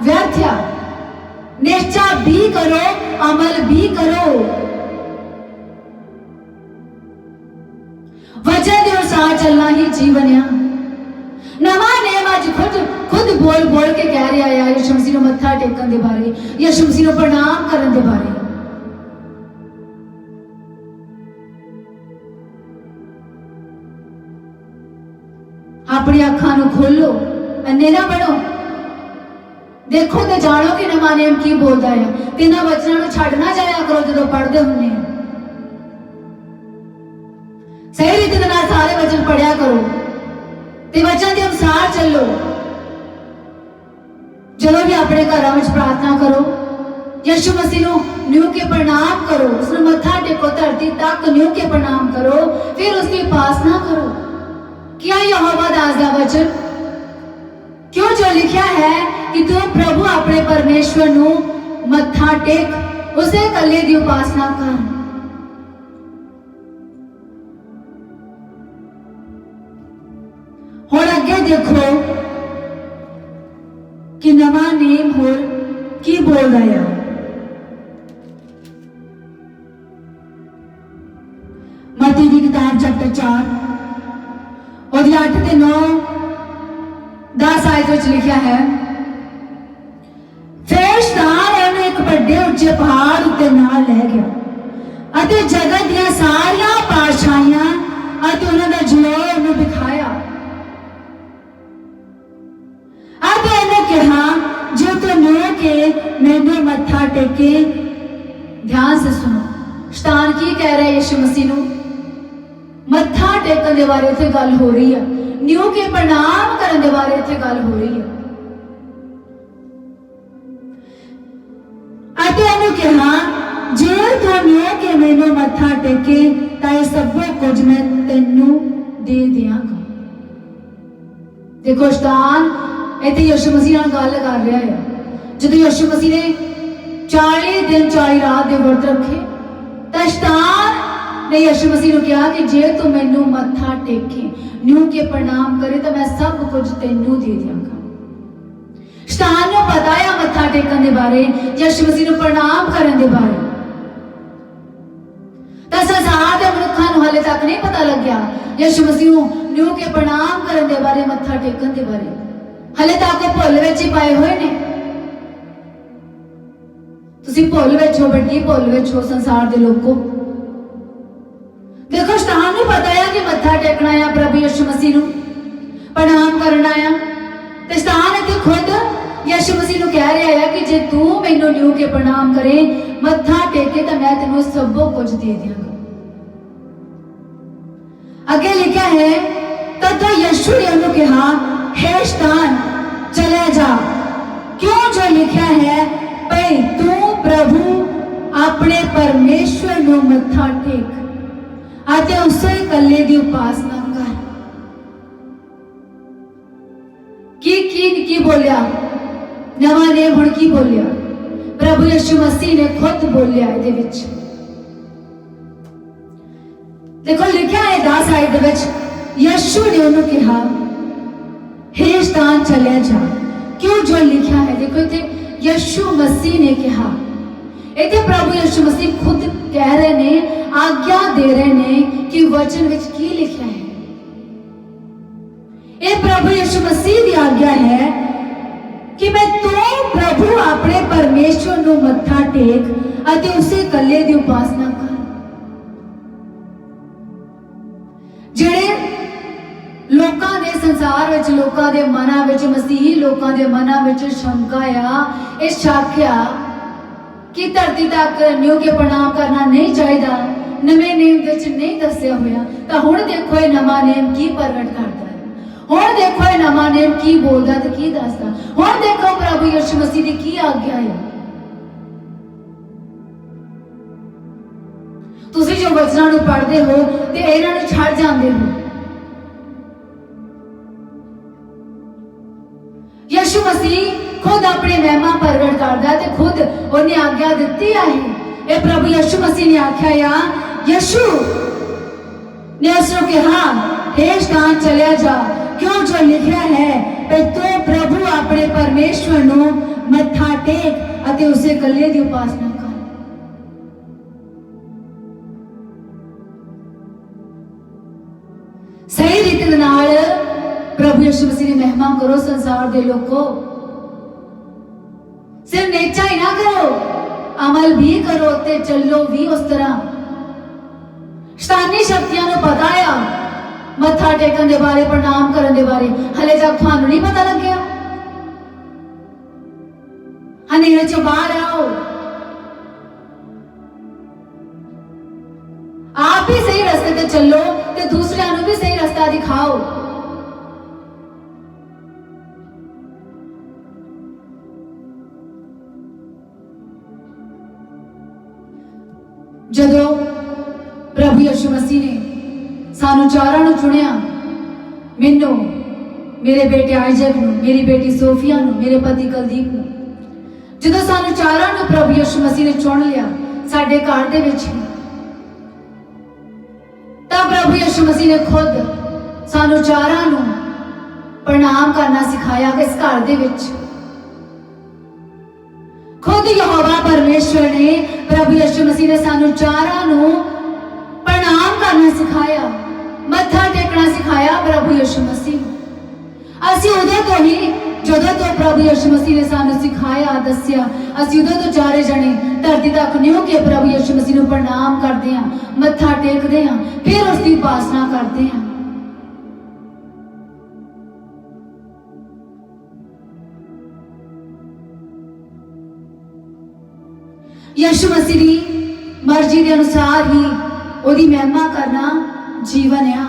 व्यर्थ्या। नेचा भी करो, अमल भी करो। वचन के अनुसार चलना ही जीवन है। नवा नेम अज खुद बोल बोल के कह रहा है यीशु मसीह मत्था टेकन के बारे, यीशु मसीह प्रणाम करने के बारे। अपनी अखां नूं खोलो, अन्ने ना बनो। देखो तो जानो कि नवा नेम की बोलता है। तिन्हां वचनां नूं छड्ड ना जाया करो जदों पढ़दे हुंदे हो। सही रीति के नाल सारे वचन पढ़िया करो ते वचन के अनुसार चलो। जदों भी अपने घरों में प्रार्थना करो, यीशु मसीह नूं न्यू के प्रणाम करो, उसने मत्था टेको, धरती तक न्यू के प्रणाम करो, फिर उसकी उपासना करो। क्या यहोवा दास दा वचन क्यों जो लिखा है कि तू प्रभु अपने परमेश्वर नूं मत्था टेक, उसे कल्ले दी उपासना कर। हुण अगे देखो कि नवा नेम होर की बोल रहा है। मत्ती दी किताब चैप्टर 4 और 8 ते 9 10 आयत विच लिखा है, फिर शैतान उन्हें एक बड़े उच्चे पहाड़ उत्ते नाल लै गया अते जगत दियां सारियां पातशाहियां अते उन्हां दा जलौर उन्हें दिखाया। के मैनू मत्था टेके। ध्यान से सुनो, शैतान की कह रहा है यीशु मसीह नू? मत्था टेकन के बारे इत्थे गल हो रही है, न्यू के प्रणाम करने के बारे इत्थे गल हो रही है। कहा जे तू न्यू के मैनू मत्था टेके तां इह सब कुछ मैं तैनू दे दियांगा। देखो शैतान इत्थे यीशु मसीह नाल गल कर रहा है। जदों यीशु मसीह ने 40 दिन 40 रात दे व्रत रखे तां शैतान ने यीशु मसीह नू कहा कि जे तू मैनू मत्था टेके न्यू के प्रणाम करे तो मैं सब कुछ तैनू दे दियांगा। शैतान नू पता है मत्था टेकन दे बारे, यीशु मसीह नू प्रणाम करन दे बारे। तां संसार दे मनुखां नू हाले तक नहीं पता लग्या यीशु मसीह नू न्यू के प्रणाम करन दे बारे, मत्था टेकन दे बारे। हाले तक वो भुल विच ही पाए हुए ने। तुसीं भुल विच हो, बड़ी भुल विच हो संसार दे लोगों। देखो शैतान नू पता है कि मत्था टेकना है प्रभु यीशु मसीह नू प्रणाम करना है। ते शैतान इत्थे खुद यीशु मसीह नू कह रहा है कि जे तू मैनू न्यू के प्रणाम करे मत्था टेके तो मैं तेनू सब कुछ दे दियांगा। अगे लिखा है तब तो यीशु ने उन्हें कहा हे शैतान चले जा, क्यों जो लिखा है भाई तू प्रभु अपने परमेश्वर नू मत्था टेक आते उसे कल्ले दी उपासना कर। की बोलिया नवा ने हुण की बोलिया? प्रभु यीशु मसीह ने खुद बोलिया इहदे विच। देखो लिखा है 10 आयत विच यीशु ने उन्हें कहा हे शैतान चले जा, क्यों जो लिखा है। देखो इत्थे यीशु मसीह ने कहा, इत्थे प्रभु यीशु मसीह खुद कह रहे ने, आज्ञा दे रहे ने कि वचन विच की लिखा है। ये प्रभु यीशु मसीह की आज्ञा है कि मैं तू प्रभु अपने परमेश्वर नू मत्था टेक अते उसे कल्ले दी उपासना कर। जेड़े लोकां दे संसार विच लोकां दे मनां विच मसीही लोकां दे मनां विच शंका आ, इह शक आ कि धरती तक न्यू के प्रणाम करना नहीं चाहिए, नवे नेम विच नहीं दस्सिया होया। तां हुण देखो ये नवा नेम की प्रगट करता है, हुण देखो ये नवा नेम की बोलदा ते की दसदा। हुण देखो प्रभु यीशु मसीह दी की आज्ञा है। तुसीं जो वचनां नूं पढ़दे हो ते इन्हां नूं छड्ड जांदे हो। यीशु मसीह खुद अपनी महिमा प्रगट करदा है ते खुद उन्हें आज्ञा दित्ती है। ये प्रभु यीशु मसीह ने आख्या यीशु ने उसको कहा हे शैतान चलिया जा, क्यों जो लिखा है कि तू प्रभु अपने परमेश्वर नू मत्था टेक अते उसे कल्ले दी उपासना कर। सही रीति नाल प्रभु यीशु मसीह की महिमा करो संसार दे लोगों। सिर्फ नेचा ही ना करो, अमल भी करो ते चलो भी उस तरह। शैतानी शक्तियां नू पता है मत्था टेकन दे बारे, प्रणाम करन दे बारे, हले तक थानू नहीं पता लग गया। हनेरे चो बाहर आओ, आप भी सही रास्ते ते चलो ते दूसरे नू भी सही रास्ता दिखाओ। जदों प्रभु यीशु मसीह ने सानू चारां नू चुनिया, मैनू, मेरे बेटे आइजक नू, मेरी बेटी सोफिया नू, मेरे पति कुलदीप नू, जदों सानू चारां नू प्रभु यीशु मसीह ने चुन लिया साडे घर दे विच, तब प्रभु यीशु मसीह ने खुद सानू चारां नू प्रणाम करना सिखाया। इस घर दे विच खुद यहोवा परमेश्वर ने प्रभु यीशु मसीह ने सानू चारां नू प्रणाम करना सिखाया, मत्था टेकना सिखाया प्रभु यीशु मसीह। असीं उदों तो ही जदों तो प्रभु यीशु मसीह ने सानू सिखाया दस्सिया, असीं उदों तो चारे जने धरती तक न्यू के प्रभु यीशु मसीह नू प्रणाम करते हैं, मत्था टेकते हैं, फिर उसकी उपासना करते हैं। यीशु मसीह की मर्जी के अनुसार ही उसकी महिमा करना जीवन आ।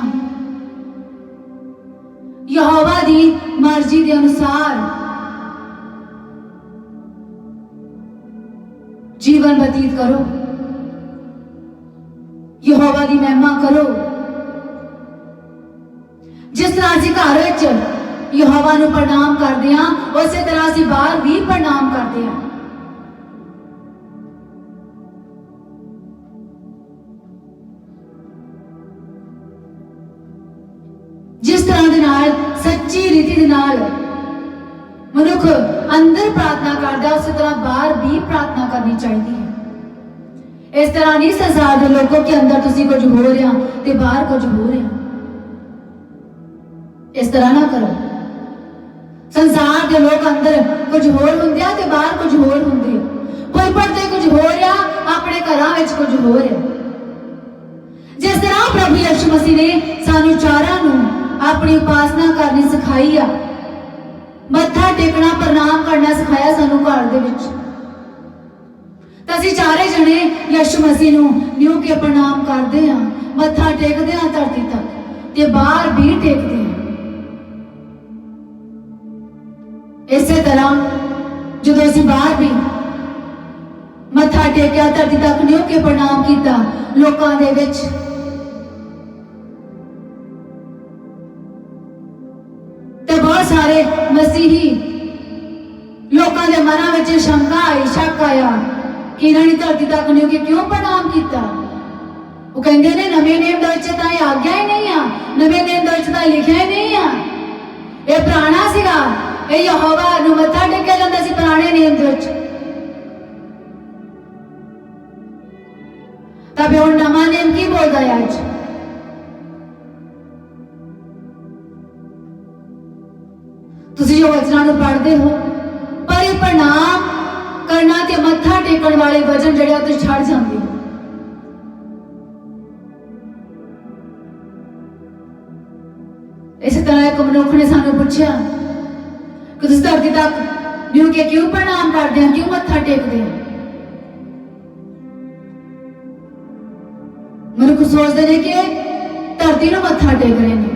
यहोवा की मर्जी के अनुसार जीवन व्यतीत करो, यहोवा की महिमा करो। जिस तरह असीं घर विच यहोवा नूं प्रणाम करते हैं, उस तरह असीं बाहर भी प्रणाम करते हैं। जिस तरह दे नाल सच्ची रीति दे नाल मनुख अंदर प्रार्थना करता, उस तरह बाहर भी प्रार्थना करनी चाहिए है। इस तरह नहीं संसार के लोगों के अंदर तुसी कुछ हो रहा ते बाहर कुछ हो रहा, इस तरह ना करो। संसार के लोग अंदर कुछ होर हुंदे ते बाहर कुछ होर हुंदे, कोई पढ़ते कुछ हो रहा, अपने घरां विच कुछ हो रहा। जिस तरह प्रभु यीशु मसीह ने सानू चारां नूं अपनी उपासना करनी सिखाई आ, मत्था टेकना प्रणाम करना सिखाया सानू घर दे विच, तां असीं चारे जने यीशु मसीह नूं न्यू के प्रणाम करते हैं, मत्था टेकते हैं धरती तक ते बाहर भी टेकते हैं। इस तरह जो असीं बाहर भी मत्था टेकिया धरती तक न्यू के प्रणाम किया, लोकां दे विच ते बहुत सारे मसीही लोगों के मना में शंका आई, शक आया कि इन्होंने धरती तक न्यू के क्यों प्रणाम किया। वो कहते ने नवे नेम तो आज्ञा ही नहीं आ, नवे नेम तो लिखा ही नहीं आ, ये पुराना सीगा, ये यहोवा नूं मत्था टेकिया जांदा सी पुराने नेम दे विच। तां फिर हुण नवां नेम की बोलदा है अज? तुसीं जो वचनां नूं पढ़दे हो, पर ये प्रणाम करना ते मत्था टेकण वाले वचन जिहड़े तुसीं छड़ जांदे हो। इस तरह एक मनुख ने सानू पूछा कि तुसीं धरती तक न्यू के क्यों प्रणाम करदे हैं, क्यों मत्था टेकदे हैं? मनुख सोचते हैं कि धरती नूं मत्था टेक रहे हैं,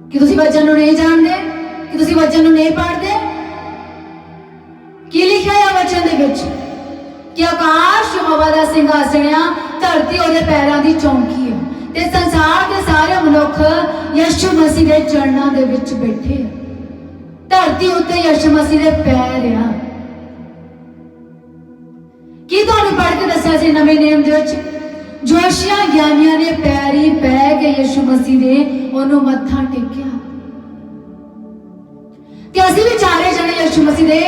कि तुसीं वचन नूं नहीं जानदे, कि तुसीं वचन नूं नहीं पढ़दे। की लिखा है वचन दे विच कि आकाश यहोवा दा सिंहासन आ, धरती उहदे पैरां दी चौंकी है, ते संसार दे सारे मनुख यीशु मसीह दे चरणां दे विच बैठे हैं। धरती उत्ते यीशु मसीह दे पैर आ। की तुहानूं पढ़ के दस्सिया सी नवें नेम दे विच, जोशिया ज्ञानियां ने पैरी पै के यीशु मसीह दे ओनू मत्था टेकिया। ते असीं भी चारे जने यीशु मसीह दे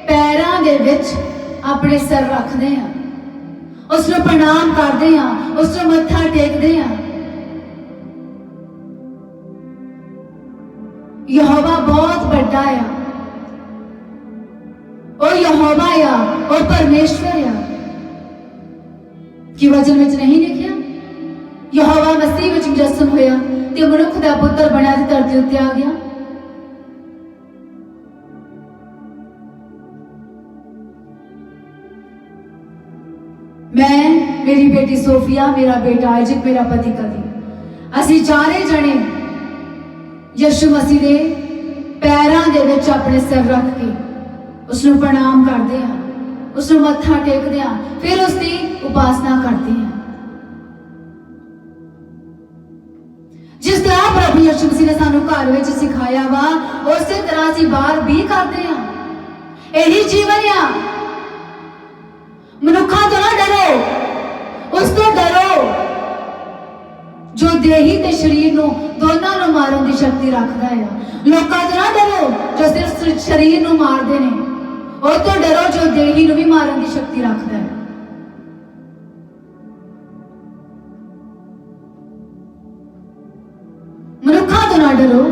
पैरां दे विच अपने सिर रखदे हां, उस नूं प्रणाम करदे हां, उस नूं मत्था टेकदे हां। यहोवा बहुत बड़ा आ, ओ यहोवा आ, ओ परमेश्वर आ। कि वचन विच नहीं लिखिया यहोवा मसीह विच मुजस्सम होया ते मनुख दा पुत्र बनया ते धरती उत्ते आ गया। मैं, मेरी बेटी सोफिया, मेरा बेटा आइजक, मेरा पति कदी, असीं चारे जने यीशु मसीह दे पैरां दे विच अपने सिर रख के उसनूं प्रणाम करदे हां, उसनूं मत्था टेकदे हां, फिर उसकी उपासना करते हैं। जिस तरह प्रभु यीशु मसीह ने सानू घर विच सिखाया वा, उस तरह असीं बाहर भी करते हैं। यही जीवन आ। मनुखा तो ना डरो, उस तो डरो जो देही ते शरीर नूं दोनों नूं मारन दी शक्ति रखदा है। लोकां तो ना डरो जो सिर्फ शरीर नूं मारदे ने, और तो डरो जो देही नूं भी मारन दी शक्ति रखदा है। मनुखा तो ना डरो,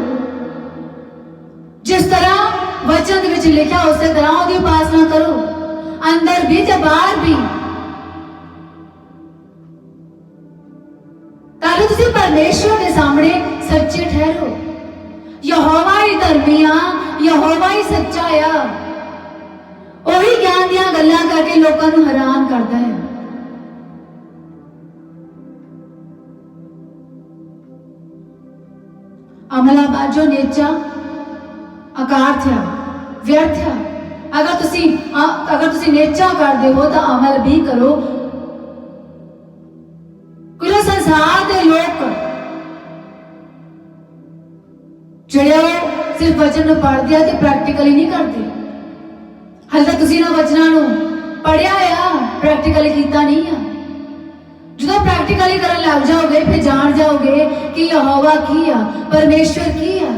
जिस तरह वचन विच लिखा उस तरह उसकी उपासना करो, अंदर भी ते बाहर भी। ताकि तुसीं परमेश्वर के सामने सच्चे ठहरो। यहोवा ही धर्मी आ, यहोवा ही सच्चा आ, वही ज्ञान ਦੀਆਂ ਗੱਲਾਂ ਕਰਕੇ ਲੋਕਾਂ ਨੂੰ ਹੈਰਾਨ ਕਰਦਾ ਹੈ। ਅਮਲਾ ਬਾਜੋ ਨੇਚਾ ਆਕਾਰ ਥਿਆ ਵਿਅਰਥ ਹੈ। ਅਗਰ ਤੁਸੀਂ ਨੇਚਾ ਕਰਦੇ ਹੋ ਤਾਂ ਅਮਲ ਵੀ ਕਰੋ। ਕੁਝ ਸੰਸਾਰ ਦੇ ਲੋਕ ਜਿਹੜੇ ਸਿਰਫ ਵਚਨ ਨੂੰ ਪੜ੍ਹਦੇ ਆ ਤੇ ਪ੍ਰੈਕਟੀਕਲੀ ਨਹੀਂ ਕਰਦੇ। ਹਾਲੇ ਤੱਕ ਤੁਸੀਂ ਇਹਨਾਂ ਵਚਨਾਂ ਨੂੰ ਪੜ੍ਹਿਆ ਆ, ਪ੍ਰੈਕਟੀਕਲੀ ਕੀਤਾ ਨਹੀਂ ਆ। ਜਦੋਂ ਪ੍ਰੈਕਟੀਕਲੀ ਕਰਨ ਲੱਗ ਜਾਓਗੇ ਫਿਰ ਜਾਣ ਜਾਓਗੇ ਕਿ ਯਹੋਵਾ ਕੀ ਆ, ਪਰਮੇਸ਼ਵਰ ਕੀ ਆ।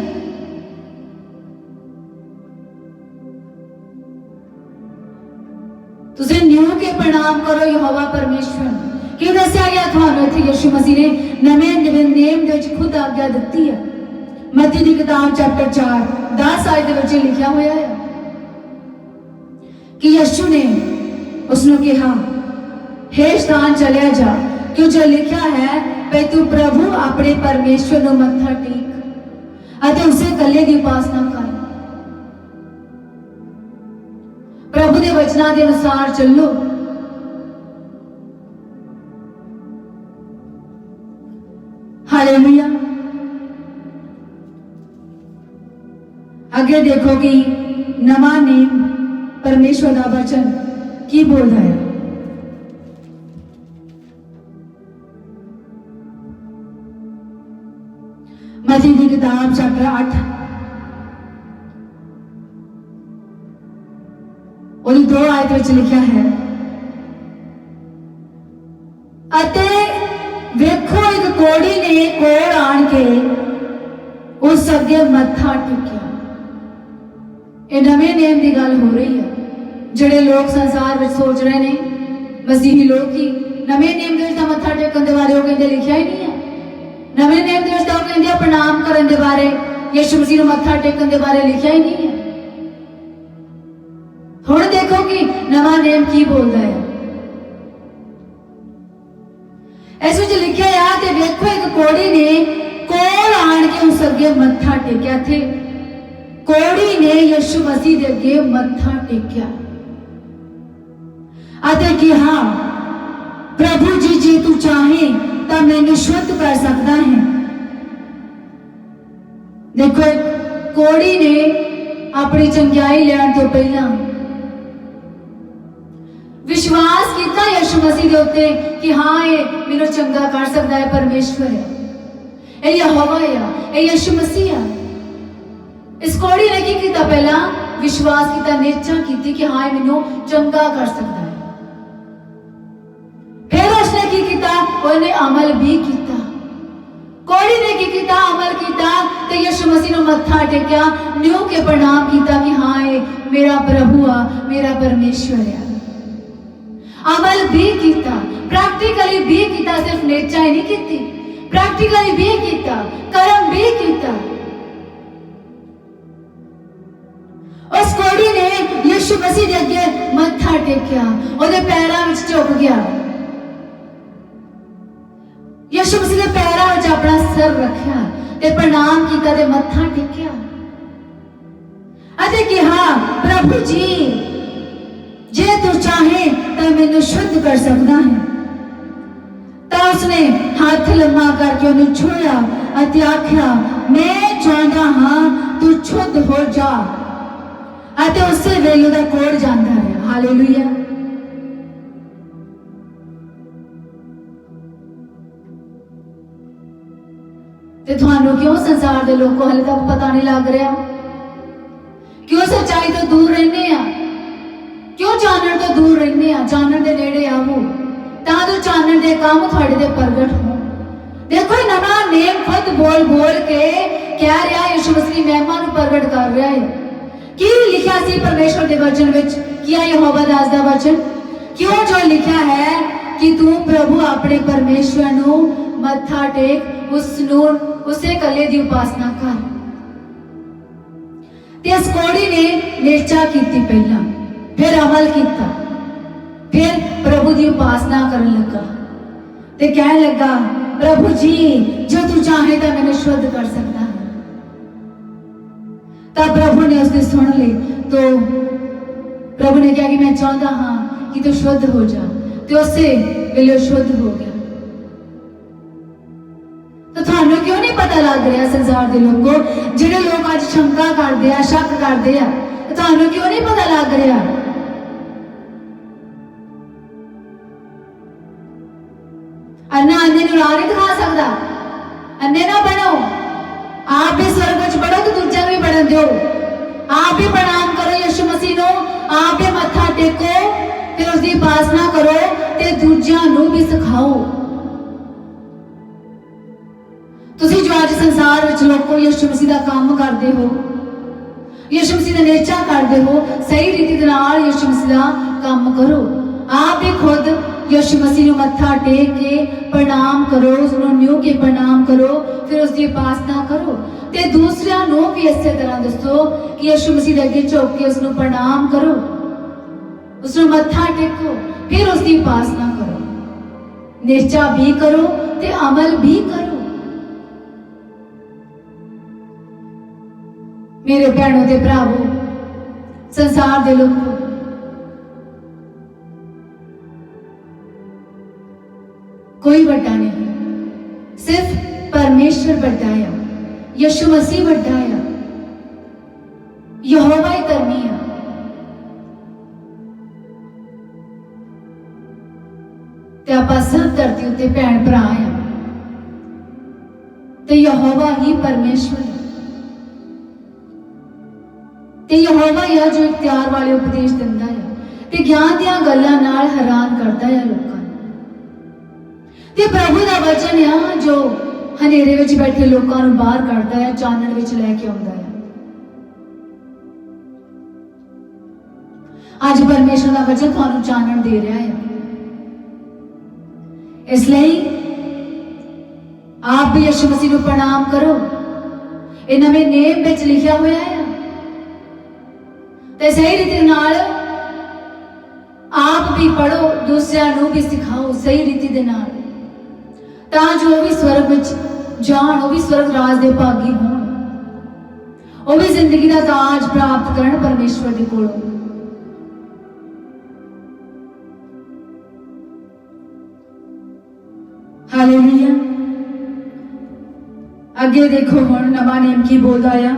ਤੁਸੀਂ ਨਿਊ ਕੇ ਪ੍ਰਣਾਮ ਕਰੋ ਯਹੋਵਾ ਪਰਮੇਸ਼ਵਰ। ਕਿਉਂ ਦੱਸਿਆ ਗਿਆ ਤੁਹਾਨੂੰ ਇੱਥੇ ਯਿਸੂ ਮਸੀਹ ਨੇ ਨਵੇਂ ਨੇਮ ਦੇ ਵਿੱਚ ਖੁਦ ਆਗਿਆ ਦਿੱਤੀ ਹੈ। ਮਤੀ ਦੀ ਕਿਤਾਬ ਚੈਪਟਰ 4 10 ਆਇਤ ਦੇ ਵਿੱਚ ਲਿਖਿਆ ਹੋਇਆ ਹੈ ਕਿ ਯਿਸੂ ਨੇ ਉਸ ਨੂੰ ਕਿਹਾ, हे ਸ਼ੈਤਾਨ ਚਲਿਆ ਜਾ, ਕਿਉਂ ਜੋ ਲਿਖਿਆ ਹੈ ਕਿ ਤੂੰ ਪ੍ਰਭੂ ਆਪਣੇ ਪਰਮੇਸ਼ਵਰ ਨੂੰ ਮੱਥਾ ਟੇਕ ਅਤੇ ਉਸੇ ਇਕੱਲੇ ਦੀ ਉਪਾਸਨਾ ਕਰ। ਪ੍ਰਭੂ ਦੇ ਵਚਨਾਂ ਦੇ ਅਨੁਸਾਰ ਚੱਲੋ। ਹਾਲੇਲੂਇਆ। ਅੱਗੇ ਦੇਖੋ ਕਿ ਨਵਾਂ ਨੇਮ ਪਰਮੇਸ਼ਵਰ ਦਾ ਵਚਨ ਕੀ ਬੋਲਦਾ ਹੈ। ਮਤੀ ਦੀ ਕਿਤਾਬ ਚੈਪਟਰ 8 ਉਹਦੀ 2 ਆਇਤ ਵਿੱਚ ਲਿਖਿਆ ਹੈ, ਅਤੇ ਵੇਖੋ ਇੱਕ ਕੋੜੀ ਨੇ ਕੋਲ ਆਣ ਕੇ ਉਸ ਅੱਗੇ ਮੱਥਾ ਟੇਕਿਆ। ਇਹ ਨਵੇਂ ਨੇਮ ਦੀ ਗੱਲ ਹੋ ਰਹੀ ਹੈ। ਜਿਹੜੇ ਲੋਕ ਸੰਸਾਰ ਵਿੱਚ ਸੋਚ ਰਹੇ ਨੇ ਮਸੀਹੀ ਲੋਕ ਹੀ ਨਵੇਂ ਨੇਮ ਦੇ ਵਿੱਚ ਤਾਂ ਮੱਥਾ ਟੇਕਣ ਦੇ ਬਾਰੇ ਉਹ ਕਹਿੰਦੇ ਲਿਖਿਆ ਹੀ ਨਹੀਂ ਹੈ। ਨਵੇਂ ਨੇਮ ਦੇ ਵਿੱਚ ਤਾਂ ਉਹ ਕਹਿੰਦੇ ਪ੍ਰਣਾਮ ਕਰਨ ਦੇ ਬਾਰੇ, ਯਿਸੂ ਮਸੀਹ ਨੂੰ ਮੱਥਾ ਟੇਕਣ ਦੇ ਬਾਰੇ ਲਿਖਿਆ ਹੀ ਨਹੀਂ ਹੈ। ਹੁਣ ਦੇਖੋ ਕਿ ਨਵਾਂ ਨੇਮ ਕੀ ਬੋਲਦਾ ਹੈ। ਇਸ ਵਿੱਚ ਲਿਖਿਆ ਆ ਤੇ ਵੇਖੋ ਇੱਕ ਕੋੜੀ ਨੇ ਕੋਲ ਆਣ ਕੇ ਉਸ ਅੱਗੇ ਮੱਥਾ ਟੇਕਿਆ। ਥੇ ਕੋੜੀ ਨੇ ਯਿਸੂ ਮਸੀਹ ਦੇ ਅੱਗੇ ਮੱਥਾ ਟੇਕਿਆ ਅਤੇ ਕਿਹਾ, ਪ੍ਰਭੂ ਜੀ ਜੇ ਤੂੰ ਚਾਹੇ ਤਾਂ ਮੈਨੂੰ ਸ਼ੁੱਧ ਕਰ ਸਕਦਾ ਹੈ। ਦੇਖੋ ਕੋੜੀ ਨੇ ਆਪਣੀ ਚੰਗਿਆਈ ਲੈਣ ਤੋਂ ਪਹਿਲਾਂ ਵਿਸ਼ਵਾਸ ਕੀਤਾ ਯਿਸੂ ਮਸੀਹ ਦੇ ਉੱਤੇ ਕਿ ਹਾਂ ਇਹ ਮੈਨੂੰ ਚੰਗਾ ਕਰ ਸਕਦਾ ਹੈ, ਪਰਮੇਸ਼ਵਰ ਹੈ, ਇਹ ਯਹੋਵਾ ਹੈ, ਇਹ ਯਿਸੂ ਮਸੀਹ ਹੈ। ਇਸ ਕੋੜੀ ਨੇ ਕੀ ਕੀਤਾ? ਪਹਿਲਾਂ ਵਿਸ਼ਵਾਸ ਕੀਤਾ, ਨਿਸ਼ਚਾ ਕੀਤੀ ਕਿ ਹਾਂ ਇਹ ਮੈਨੂੰ ਚੰਗਾ ਕਰ ਸਕਦਾ ਹੈ। ਫਿਰ ਉਸਨੇ ਕੀ ਕੀਤਾ? ਉਹਨੇ ਅਮਲ ਵੀ ਕੀਤਾ। ਕੋੜੀ ਨੇ ਕੀ ਕੀਤਾ? ਅਮਲ ਕੀਤਾ ਤੇ ਯਿਸੂ ਮਸੀਹ ਨੂੰ ਮੱਥਾ ਟੇਕਿਆ, ਨਿਉ ਕੇ ਪ੍ਰਣਾਮ ਕੀਤਾ ਕਿ ਹਾਂ ਇਹ ਮੇਰਾ ਪ੍ਰਭੂ ਆ, ਮੇਰਾ ਪਰਮੇਸ਼ਵਰ ਆ। ਅਮਲ ਵੀ ਕੀਤਾ, ਪ੍ਰੈਕਟੀਕਲੀ ਵੀ ਕੀਤਾ, ਸਿਰਫ ਨਿਸ਼ਚਾ ਹੀ ਨਹੀਂ ਕੀਤੀ, ਪ੍ਰੈਕਟੀਕਲੀ ਵੀ ਕੀਤਾ, ਕਰਮ ਵੀ ਕੀਤਾ। ਉਸ ਕੋੜੀ ਨੇ ਯਿਸੂ ਮਸੀਹ ਦੇ ਅੱਗੇ ਮੱਥਾ ਟੇਕਿਆ, ਉਹਦੇ ਪੈਰਾਂ ਵਿੱਚ ਝੁਕ ਗਿਆ, ਯਿਸੂ ਮਸੀਹ ਦੇ ਪੈਰਾਂ ਵਿੱਚ ਆਪਣਾ ਸਿਰ ਰੱਖਿਆ ਤੇ ਪ੍ਰਣਾਮ ਕੀਤਾ ਤੇ ਮੱਥਾ ਟੇਕਿਆ ਅਤੇ ਕਿਹਾ, ਪ੍ਰਭੂ ਜੀ ਜੇ ਤੂੰ ਚਾਹੇ ਤਾਂ ਮੈਨੂੰ ਸ਼ੁੱਧ ਕਰ ਸਕਦਾ ਹੈ। ਤਾਂ ਉਸਨੇ ਹੱਥ ਲੰਮਾ ਕਰਕੇ ਉਹਨੂੰ ਛੂਹਿਆ ਅਤੇ ਆਖਿਆ, ਮੈਂ ਚਾਹੁੰਦਾ ਹਾਂ ਤੂੰ ਸ਼ੁੱਧ ਹੋ ਜਾ। ਅਤੇ ਉਸੇ ਵੇਲੇ ਉਹਦਾ ਕੋੜ ਜਾਂਦਾ ਰਿਹਾ। ਹਾਲੇਲੂਇਆ। ਤੇ ਤੁਹਾਨੂੰ ਕਿਉਂ ਸੰਸਾਰ ਦੇ ਲੋਕੋ ਹਾਲੇ ਤੱਕ ਪਤਾ ਨਹੀਂ ਲੱਗ ਰਿਹਾ? ਕਿਉਂ ਸੱਚਾਈ ਤੋਂ ਦੂਰ ਰਹਿੰਦੇ ਆ? ਕਿਉਂ ਚਾਨਣ ਤੋਂ ਦੂਰ ਰਹਿੰਦੇ ਆ? ਚਾਨਣ ਦੇ ਨੇੜੇ ਆਵੋ ਤਾਂ ਜੋ ਚਾਨਣ ਦੇ ਕੰਮ ਤੁਹਾਡੇ ਤੇ ਪ੍ਰਗਟ ਹੋਣ। ਦੇਖੋ ਇਹ ਨਵਾਂ ਨੇਮ ਖੁਦ ਬੋਲ ਕੇ ਕਹਿ ਰਿਹਾ, ਯਿਸੂ ਮਸੀਹ ਮਹਿਮਾ ਨੂੰ ਪ੍ਰਗਟ ਕਰ ਰਿਹਾ ਹੈ। ਕੀ ਲਿਖਿਆ ਸੀ ਪਰਮੇਸ਼ਵਰ ਦੇ ਵਚਨ ਵਿੱਚ? ਕੀ ਆ ਯਹੋਵਾ ਦਾਸ ਦਾ ਵਚਨ? ਕਿਉਂ ਜੋ ਲਿਖਿਆ ਹੈ ਕਿ ਤੂੰ ਪ੍ਰਭੂ ਆਪਣੇ ਪਰਮੇਸ਼ਵਰ ਨੂੰ ਮੱਥਾ ਟੇਕ, ਉਸ ਨੂੰ ਉਸੇ ਇਕੱਲੇ ਦੀ ਉਪਾਸਨਾ ਕਰ। ਤੇ ਇਸ ਕੋੜੀ ਨੇ ਨਿਸ਼ਚਾ ਕੀਤੀ, ਪਹਿਲਾਂ ਫਿਰ ਅਮਲ ਕੀਤਾ, ਫਿਰ ਪ੍ਰਭੂ ਦੀ ਉਪਾਸਨਾ ਕਰਨ ਲੱਗਾ ਤੇ ਕਹਿਣ ਲੱਗਾ, ਪ੍ਰਭੂ ਜੀ ਜੋ ਤੂੰ ਚਾਹੇ ਤਾਂ ਮੈਨੂੰ ਸ਼ੁੱਧ ਕਰ ਸਕਦਾ ਹੈ। ਤਾਂ ਪ੍ਰਭੂ ਨੇ ਉਸਦੀ ਸੁਣ ਲਈ। तो प्रभु ने कहा कि मैं चाहता हाँ कि तू शुद्ध हो जा, तो उससे वेले शुद्ध हो गया। तो थानू क्यों नहीं पता लग रहा संसार के लोगों, जिहड़े लोग अज शंका करते हैं, शक करते हैं, तो थानू क्यों नहीं पता लग रहा? अन्ना अन्ने नूं राह नहीं दिखा सकता। अन्ने ना बनो, आप भी स्वर्ग विच बढ़ो तो दूजा भी बढ़न दो। आप भी प्रणाम करो यीशु मसीह नूं, आप भी मत्था टेको, फिर उसकी उपासना करो ते दूजियां नूं भी सिखाओ। तुसीं जो अज संसार विच लोगों यीशु मसीह दा काम करदे हो, यीशु मसीह दा नेचा करदे हो, सही रीति दे नाल यीशु मसीह दा काम करो। आप भी खुद यीशु मसीह नूं मत्था टेक के प्रणाम करो, उसनूं न्यू के प्रणाम करो, फिर उसकी उपासना करो ते दूसरियां नूं भी इस तरह दसो कि यीशु मसीह दे अगे झुक के उसनूं प्रणाम करो, उसनूं मत्था टेको, फिर उसकी उपासना करो। निश्चा भी करो ते अमल भी करो। मेरे भैनों ते भरावो, संसार दे लोगों, कोई बड़ा नहीं, सिर्फ परमेश्वर बड़ा है, यीशु मसीह बड़ा है, यहोवा ही धर्मी है। ते आपां सब धरती उत्ते भैन भरा हैं ते यहोवा ही परमेश्वर है। ते यहोवा ही है जो इख्तियार वाले उपदेश दिंदा है ते ज्ञान दियां गल्लां नाल हैरान करता है लोकां। ते प्रभु दा वचन है जो हनेरे विच बैठे लोकां नूं बाहर कढदा है, चानण विच लैके आउंदा है। अज परमेश्वर दा वचन तुहानूं चानण दे रहा है, इसलिए आप भी यीशु मसीह नूं प्रणाम करो। ये नवे नेम विच लिखिया होया है ते सही रीति नाल आप भी पढ़ो, दूसरियां नूं भी सिखाओ सही रीति दे नाल, तां जो भी स्वर्ग विच जाण, वो भी स्वर्ग राज दे भागी होण, वो भी जिंदगी दा ताज प्राप्त करन परमेश्वर दे कोलों। हालेलुया। अगे देखो हुण नवा नेम की बोलदा आ,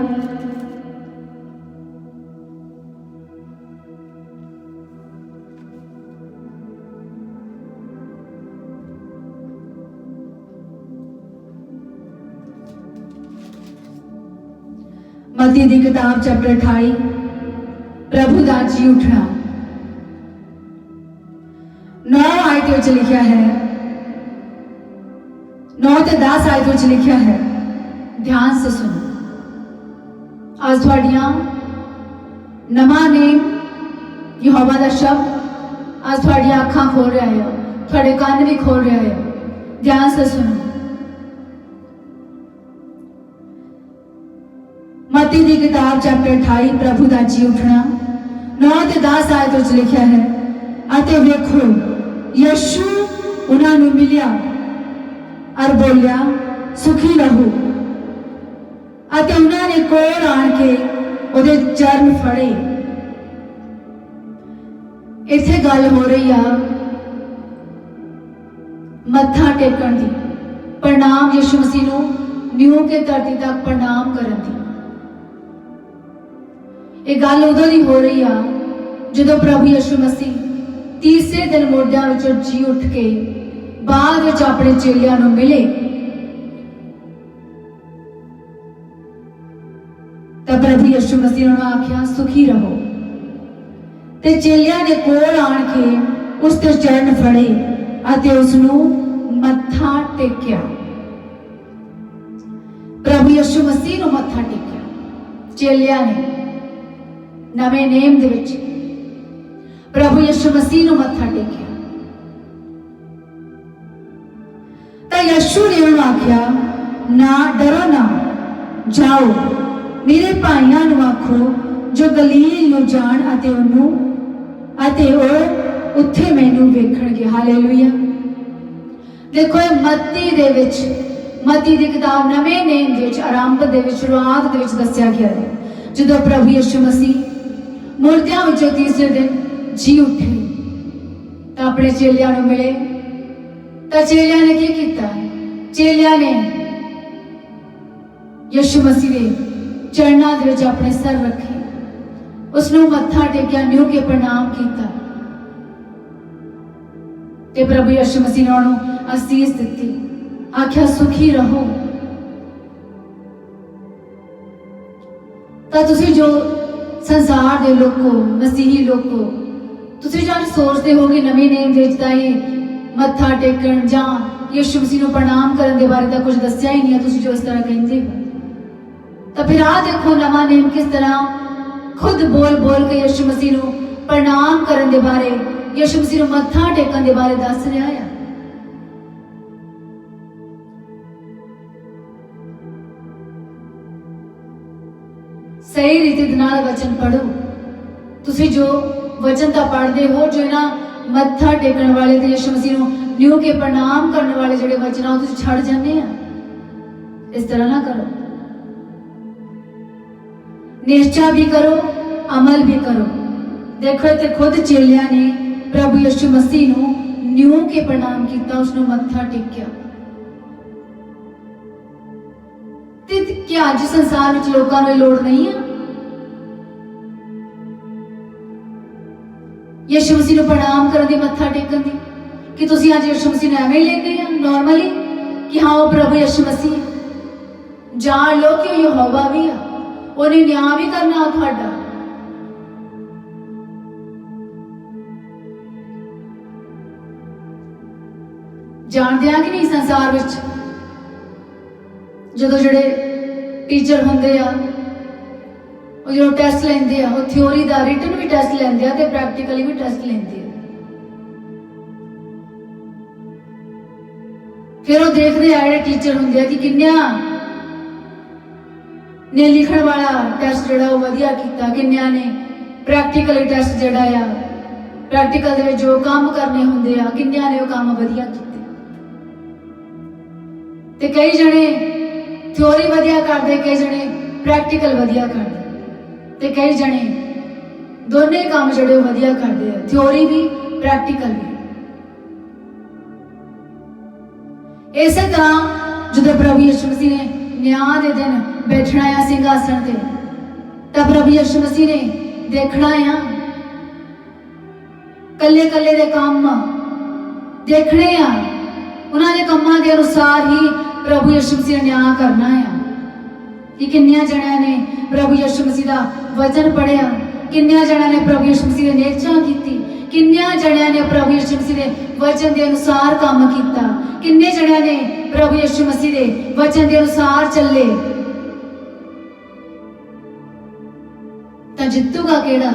मत्ती दी किताब चैप्टर 28 प्रभु दा जी उठना 9 आयत विच लिखिया है, 9 ते 10 आयत विच लिखिया है। ध्यान से सुनो। आज थोड़ियां नवा नेम यहोवा दा शब्द आज थोड़ी अखां खोल रहा है, थोड़े कान भी खोल रहा है। ध्यान से सुनो। मत्ती दी किताब चैप्टर 28 प्रभु दा जी उठना 9 ते 10 आयत विच लिखिया है। अते वेखो यीशु उन्हां नूं मिलिया और बोलिया सुखी रहो, अते उन्हां ने कोल आण के उहदे चरण फड़े। इत्थे गल हो रही आ मत्था टेकण दी, प्रणाम यीशु मसीह नूं न्यू के धरती तक प्रणाम करन दी। ये गल उदों दी हो रही आ जदों प्रभु यीशु मसीह तीसरे दिन मोढियां विचों जी उठ के बाद विच अपने चेलियां नूं मिले। तब प्रभु यीशु मसीह ने आख्या सुखी रहो, ते चेलियां ने कोल आण के उसते चरण फड़े अते उसनूं मत्था टेकिया। प्रभु यीशु मसीह नूं मत्था टेकिया चेलियां ने नवे नेम दे विच प्रभु यीशु मसीह नूं मत्था टेकिया। तां यीशु ने उन्हें आख्या ना डरो, ना जाओ, मेरे भाइयों नूं आखो जो गलील नूं जाण अते ओनूं अते ओ उत्थे मैनूं वेखणगे। हालेलुया। देखो मत्ती दे विच, मत्ती दी किताब नवे नेम दे विच आरंभ दे विच शुरुआत दे विच दस्सिया गया है जदों प्रभु यीशु मसीह मुर्दियां विचों तीसरे दिन जी उठे तो अपने चेलियां नूं मिले। तो चेलियां ने की किया? चेलियां ने यीशु मसीह दे चरणों दे विच अपने सर रखे, उसनूं मत्था टेकिया, न्यू के प्रणाम किया ते प्रभु यीशु मसीह ने उन्होंने असीस दी, आख्या सुखी रहो। तो तुसी जो संसार दे लोगो, मसीही लोगो, तुसी जो सोचते हो कि नवी नेम देता ही मत्था टेकन जां यीशु मसीह नूं प्रणाम करने के बारे में कुछ दस्या ही नहीं है, तुसी जो इस तरह कहते हो। तो फिर आ देखो नवा नेम किस तरह खुद बोल बोल के यीशु मसीह नूं प्रणाम करने के बारे, यीशु मसीह नूं मत्था टेकन के बारे दस रहा है। सही रीति दे नाल वचन पढ़ो। तुसी जो वचन ता पढ़ते हो, जो ना मत्था टेकन वाले ते यीशु मसीह नूं न्यू के प्रणाम करने वाले जिहड़े वचन आ तुसी छड़ जांदे आ। इस तरह ना करो। निश्चा भी करो, अमल भी करो। देखो इत्थे खुद चेलियां ने प्रभु यीशु मसीह नूं न्यू के प्रणाम किया, उसनूं मत्था टेकिया। क्या अज संसार में लोगों को लोड़ नहीं है यीशु मसीह को प्रणाम करने की, मत्था टेकन की? कि तुसी अज यीशु मसीह ने एवं ले गए नॉर्मली कि हाँ वो प्रभु यीशु मसीह। जान लो कि यहोवा भी है, उन्हें न्याय भी करना तुहाडा। जानते हैं कि नहीं संसार विच जो जोड़े टीचर होंगे आ, जो टेस्ट लेंदे आ, वो थ्योरी का रिटन भी टेस्ट लेंदे आ ते प्रैक्टिकली भी टेस्ट लेंदे आ। फिर वो देखते आ जो टीचर होंगे कि किन्निया ने लिखण वाला टेस्ट जोड़ा वो वधिया कीता, किन्निया ने प्रैक्टिकली टेस्ट जोड़ा आ प्रैक्टिकल दे जो काम करने होंगे आ, किन्निया ने वो काम वधिया कीते। ते कई जने थ्योरी वधिया करते, कई जने प्रैक्टिकल वधिया करते, ते कई जने दोने काम जोड़े वधिया करते हैं, थ्योरी भी प्रैक्टिकल भी। इस तरह जो प्रभु यीशु मसीह ने न्याय के दिन बैठना है सिंहासन ते, तब प्रभु यीशु मसीह ने देखना है कले कले दे काम देखने आ, उन्होंने कामों के अनुसार ही प्रभु यीशु मसीह ने न्याय करना है कि किन्निया जणियां ने प्रभु यीशु मसीह का वचन पढ़िया, किन्निया जणियां ने प्रभु यीशु मसीह ने नेचा की, किन्निया जणियां ने प्रभु यीशु मसीह के वचन के अनुसार काम किया, किन्ने जणियां ने प्रभु यीशु मसीह के वचन के अनुसार चले। तो जितूगा केड़ा?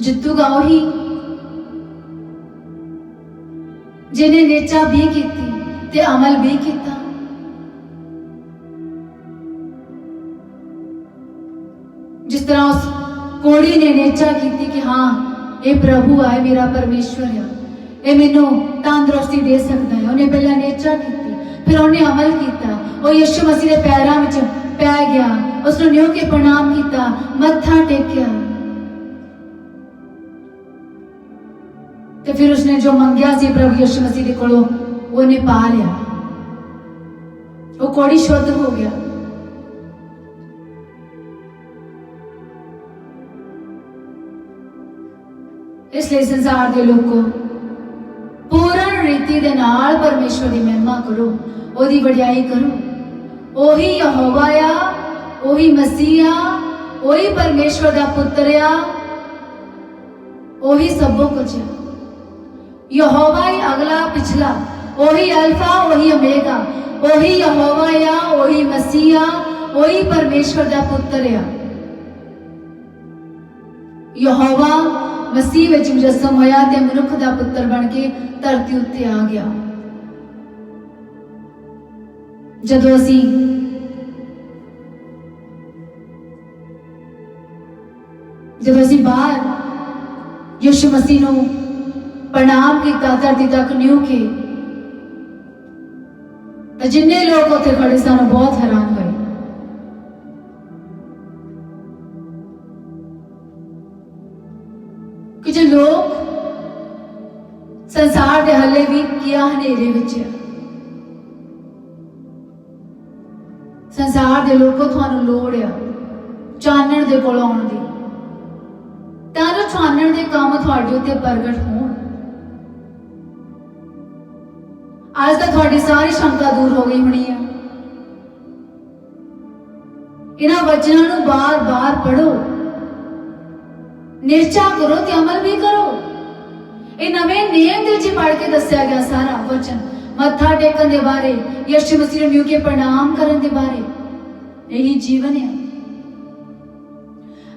जितूगा वही जिन्हें नेचा भी की ते अमल भी किया। जिस तरह उस कोड़ी ने नेचा की कि हाँ ये प्रभु है, मेरा परमेश्वर है, ये मैनू तंदुरुस्ती दे सकता है। उन्हें पहले नेचा की, फिर उन्हें अमल किया, वो यीशु मसीह के पैरों में पै गया, उसने न्यू के प्रणाम किया, मत्था टेकिया, तो फिर उसने जो मंगया सी प्रभु यीशु मसीह के कोलों उन्हें पा लिया, वो कोड़ी शुद्ध हो गया। इसलिए संसार के लोगों पूर्ण रीति दे नाल परमेश्वर की महिमा करो, ओदी वडियाई करो। ओही यहोवा आ, ओही मसीह आ, ओही परमेश्वर का पुत्र आ, ओही सबो कुछ है। यहोवा ही अगला पिछला, ओही अल्फा ओही ओमेगा, ओही यहोवा आ, ओही मसीह आ, ओही परमेश्वर का पुत्र आ। यहोवा मसीह विच मुजस्सम होया ते मनुख दा पुत्र बन के धरती उत्ते आ गया। जदों असी बाहर यीशु मसीह नूं प्रणाम किया धरती तक न्यू के, जिन्ने लोग उत्थे खड़े सन बहुत हैरान हुए। कि जो लोग संसार के हले भी किया हनेरे विच है। संसार के लोगों थानू लोड़ आ चानण दे कोल आउण दी, तां जो चानण दे काम तुहाडे उत्ते प्रगट होण। आज तक तुहाडी सारी शंका दूर हो गई होनी है। इन्हां वचनां नूं बार बार पढ़ो, निश्चा करो ते अमल भी करो। ये नवें नियम दे विच पढ़ के दस्या गया सारा वचन, मत्था टेकन दे बारे, यीशु मसीह नूं के प्रणाम करन दे बारे। यही जीवन है।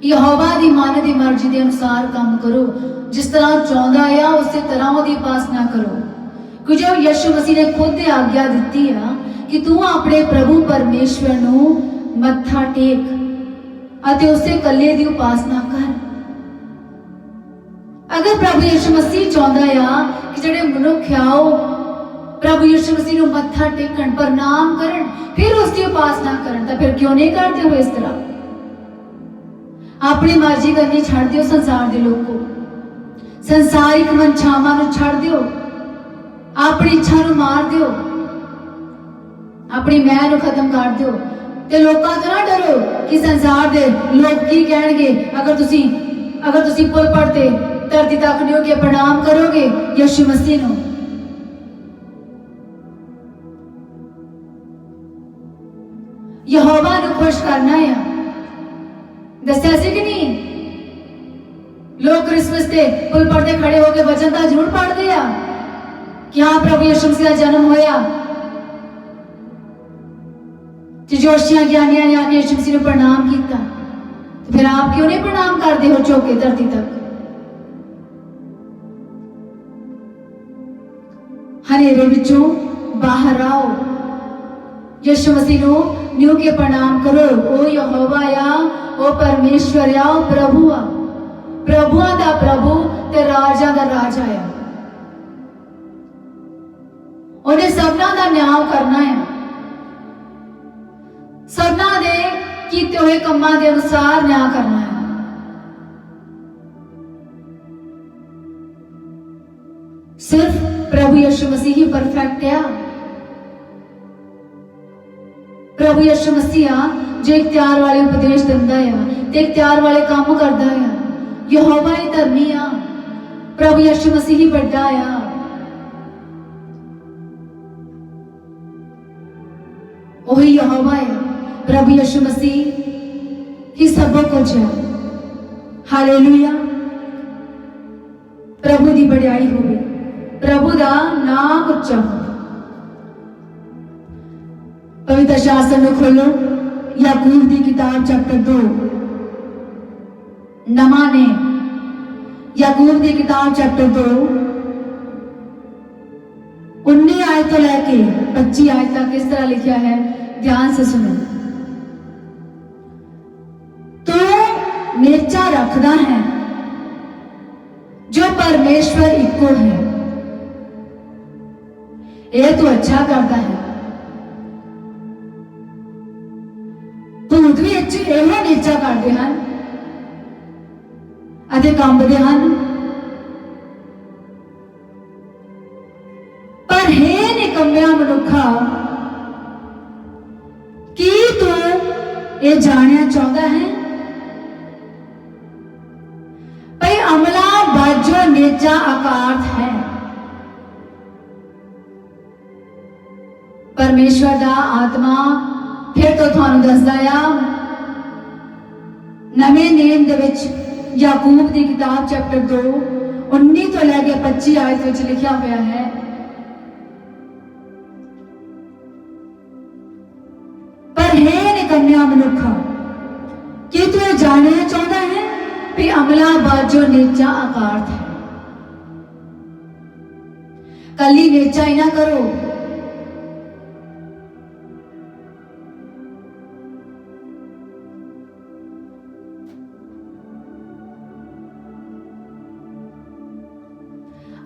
यहोवा दी मन दी मर्जी दे अनुसार काम करो, जिस तरह चाहता है उस तरह उसकी उपासना करो। कि जो यीशु मसीह ने खुद आज्ञा दी है कि तू अपने प्रभु परमेश्वर नूं मत्था टेक अते उससे कल्ले दी उपासना कर। अगर प्रभु यीशु मसीह चाहता है कि जिहड़े मनुख आओ प्रभु यीशु मसीह नूं मत्था टेकन, प्रणाम करन, फिर उसकी उपासना करन, तो फिर क्यों नहीं करते हो इस तरह? अपनी मर्जी करनी छड़ दियो। संसार के लोग को संसारिक मनछावां नूं छड़ दियो, अपनी इच्छा नूं मार दियो, अपनी मैं नूं खत्म कर दियो। ते लोकां तो ना डरो कि संसार के लोग की कहणगे। अगर तुसी पुल पढ़ते धरती तक नहीं होके प्रणाम करोगे यीशु मसीह नूं। यहोवा नूं खुश करना है, दस्या सी कि नहीं? लोग क्रिसमस ते पुल पढ़ते खड़े होकर वचन तो जरूर पढ़ते हैं कि हाँ प्रभु यीशु मसीह का जन्म होया। जोशियां ज्ञानियां ने आके यीशु मसीह को प्रणाम किया, तो फिर आप क्यों नहीं प्रणाम करते हो चौके धरती तक? हनेरे विचों बाहर आओ, यीशु मसीह को न्यू के प्रणाम करो। ओ यहोवा आ, ओ परमेश्वर आ, ओ प्रभु आ, प्रभुआ दा प्रभु ते राजा दा राजा आ। उन्हें सबना दा न्याय करना है, सबना दे कीते हुए कम्मां दे अनुसार न्याय करना है। सिर्फ प्रभु यीशु मसीह ही परफेक्ट है। प्रभु यीशु मसीह जो इख्तियार वाले उपदेश दिंदा है ते इख्तियार वाले काम करदा है। यहोवा ही धर्मी आ, प्रभु यीशु मसीह ही बड़ा आ। वही यहोवा है, प्रभु यीशु मसीह ही सब कुछ है। हालेलुया, प्रभु दी बड़ाई होवे, प्रभु दा नाम उच्चा हो। पवित्र शास्त्र में खोलो याकूब की किताब चैप्टर 2, नमा ने याकूब की किताब चैप्टर 2 19 आयत तो लेके 25 आयत तक किस तरह लिखा है, ध्यान से सुनो। तो नेचा रखदा है जो परमेश्वर इको है, ये तो अच्छा करता है। भूत भी एहो नेचा करते हैं अते कंबदे हैं, पर हे निकम्मिया मनुखा, की तू ये जानना चाहता है भाई अमला बाजो नेचा आकार्थ है। परमेश्वर दा आत्मा फिर तो थानू दसदा आ नवे नेम दे विच याकूब की किताब चैप्टर 2 19 तो लैके 25 आयत विच लिखा हुआ है, पर हे निकम्मिया मनुखा, कि तू ये जानना चाहता है कि अमला बाजो नेचा आकार्थ है। कली नेचा ही ना करो,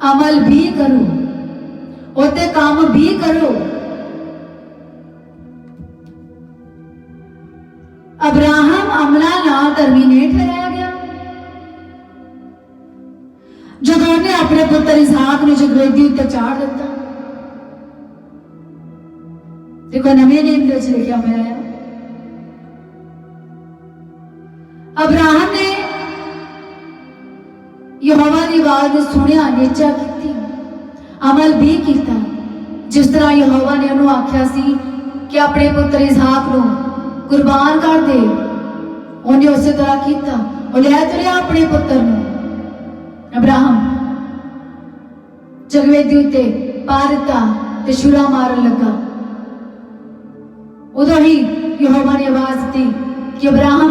अमल भी करो, ओते काम भी करो। अब्राहम अमला ना धर्मी नहीं ठहराया गया, इसहाक ने जगवेदी उत्ते चाढ़ दिता। देखो नवे नेम के लिखा हुआ है, अब्राहम ने यहोवा की आवाज सुनिया, नेचा की, अमल भी किया जिस तरह यहोवा ने उन्होंने आख्या सी कि अपने पुत्र इसहाक को कुर्बान कर दे। उन्हें उस तरह किया, लै तुरिया अपने पुत्र को। अब्राहम जगवेदी उत्ते पा दिता ते छुरा मारन लगा। उदों ही यहोवा ने आवाज दी कि अब्राहम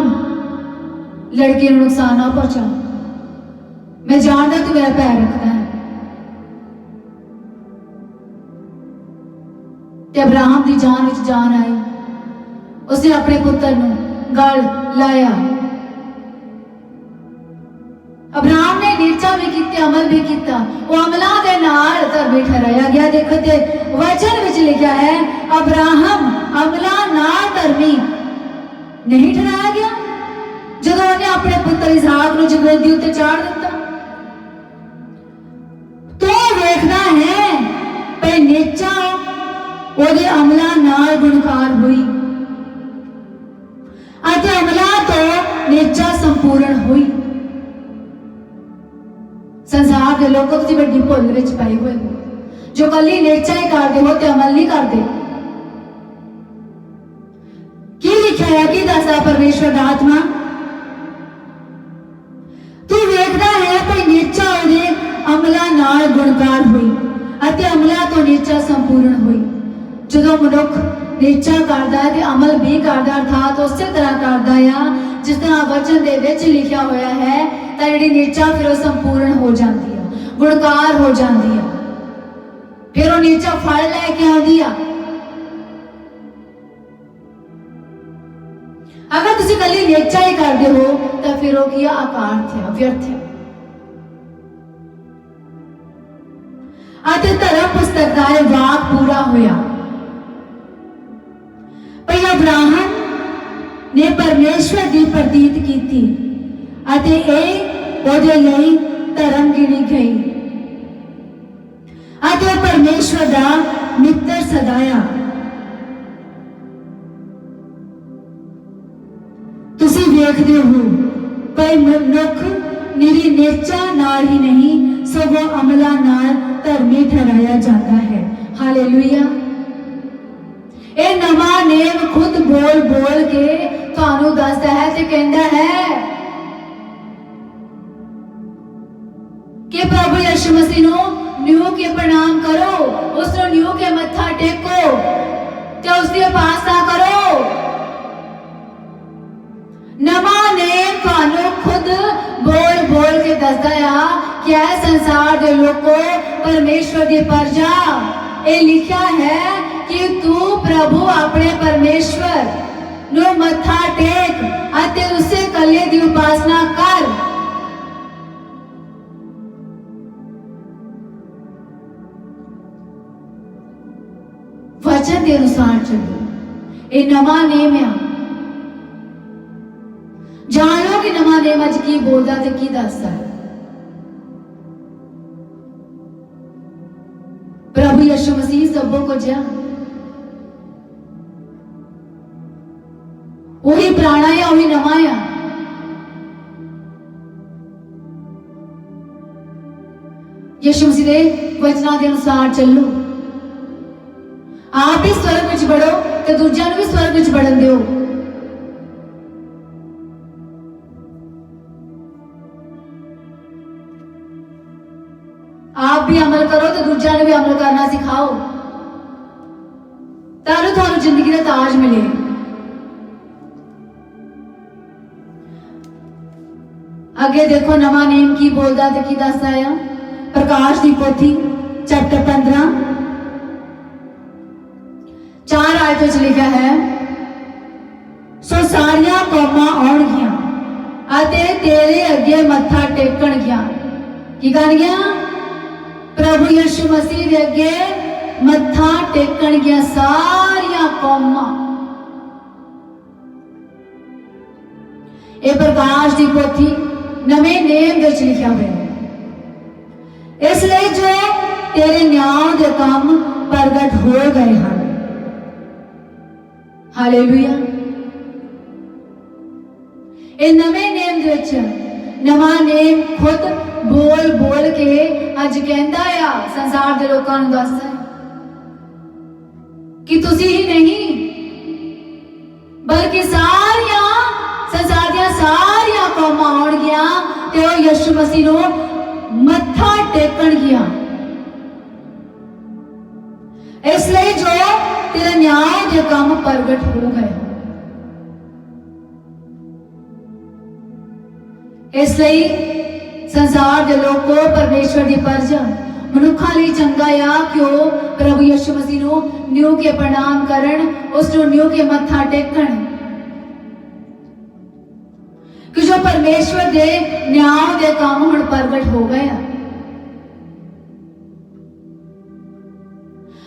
लड़के को नुकसान ना पहुंचा, मैं जानता तू मेरा पैर रखता है। ते अब्राहम की जान विच जान आई, उसने अपने पुत्र को गल लाया। अब्राहम ने नेचा भी किया, अमल भी किया, वो अमलों के नाल धर्मी ठहराया गया। देखो ते वचन विच लिखा है, अब्राहम अमलों नाल धर्मी नहीं ठहराया गया जदों उन्हें अपने पुत्र इसहाक को जगवेदी उत्ते चाढ़ दिता। तो देखना है भाई नेचा ओदे अमलों नाल गुणकार हुई, अमलों तो नेचा संपूर्ण हुई। संसार के लोग तुसीं वड्डी भुल विच पए हुए हो, जो कली नेचा ही करते हो ते अमल नहीं करते। की लिखा है, की दसदा परमेश्वर दा आत्मा, तू वेखदा है भाई नेचा ओदे अमलों नाल गुणकार हुई, अमलों तो नेचा संपूर्ण हुई। जो मनुख नेचा करता है तो अमल भी करता, अर्थात उस तरह करता है जिस तरह वचन दे विच लिखा होया है, तो जी नेचा फिर संपूर्ण हो जाती है, गुणकार हो जाती है, फिर वो नेचा फल लैके आती है। अगर तुसीं कली नेचा ही करते हो तो फिर वो की अकार्थ है, व्यर्थ है। धर्म पुस्तक का वाक पूरा होया। अब्राहम ने परमेश्वर की प्रतीत की थी, धर्म गिनी गई, परमेश्वर का मित्र सदाया। तुसी देखते हो भाई मनुख निरी नेचा नाल ही नहीं सगों अमलों नाल धर्मी ठहराया जाता है। हालेलुया। ये नवा नेम खुद बोल बोल के थानू दसदा है ते कहंदा है कि प्रभु यीशु मसीह नु न्यू के प्रणाम करो, उसको न्यू के मत्था टेको ते उसकी उपासना करो। नवा नेम थानू खुद बोल बोल के दसदा है कि ऐ संसार के लोगों परमेश्वर की प्रजा, ये लिखा है कि तू प्रभु अपने परमेश्वर नु मत्था टेक अते उसे कले दी उपासना कर। वचन के अनुसार चलो, ये नवा नेम है। जान लो कि नवा नेम अज की बोलदा ते की दसदा है। प्रभु यीशु मसीह सबों को जा वही पुराना या वही नवा या। यीशु मसीह दे वचना के अनुसार चलो। आप भी स्वर्ग विच बढ़ो तो दूजियां नूं भी स्वर्ग विच बढ़न दिओ। आप भी अमल करो तो दूजियां नूं भी अमल करना सिखाओ, तां थानूं जिंदगी दा ताज मिले। अगे देखो नवा नेम की बोलदा ते की दसदा है। प्रकाश की पोथी चैप्टर 15 4 आयतों च लिखा है, सो सारियां कौमां आउणगियां अते तेरे अगे मत्था टेकणगियां। की करनगियां? प्रभु यीशु मसीह दे अगे मत्था टेकणगियां सारियां कौमां। ये प्रकाश की पोथी नवे नेम विच लिखा हुआ है। इसलिए जो तेरे न्याय दे काम प्रगट हो गए हैं। हालेलुया। ये नवे नेम दे विच नवा नेम खुद बोल बोल के अज कहंदा आ संसार दे लोकां नूं दसदा है कि तुसी ही नहीं बल्कि सारिया संसार दियां सारिया कौमां आउणगियां ते ओह यीशु मसीह नूं मत्था टेकणगियां। इसलिए जो तेरे न्याय के काम प्रगट हो गए, इसलिए संसार के लोग को परमेश्वर की प्रजा मनुखा लिए चंगा आ कि वह प्रभु यीशु मसीह नूं न्यू के प्रणाम करन, उस नूं न्यू के मत्था टेकण कि जो परमेश्वर के न्याय के काम हुण प्रगट हो गए।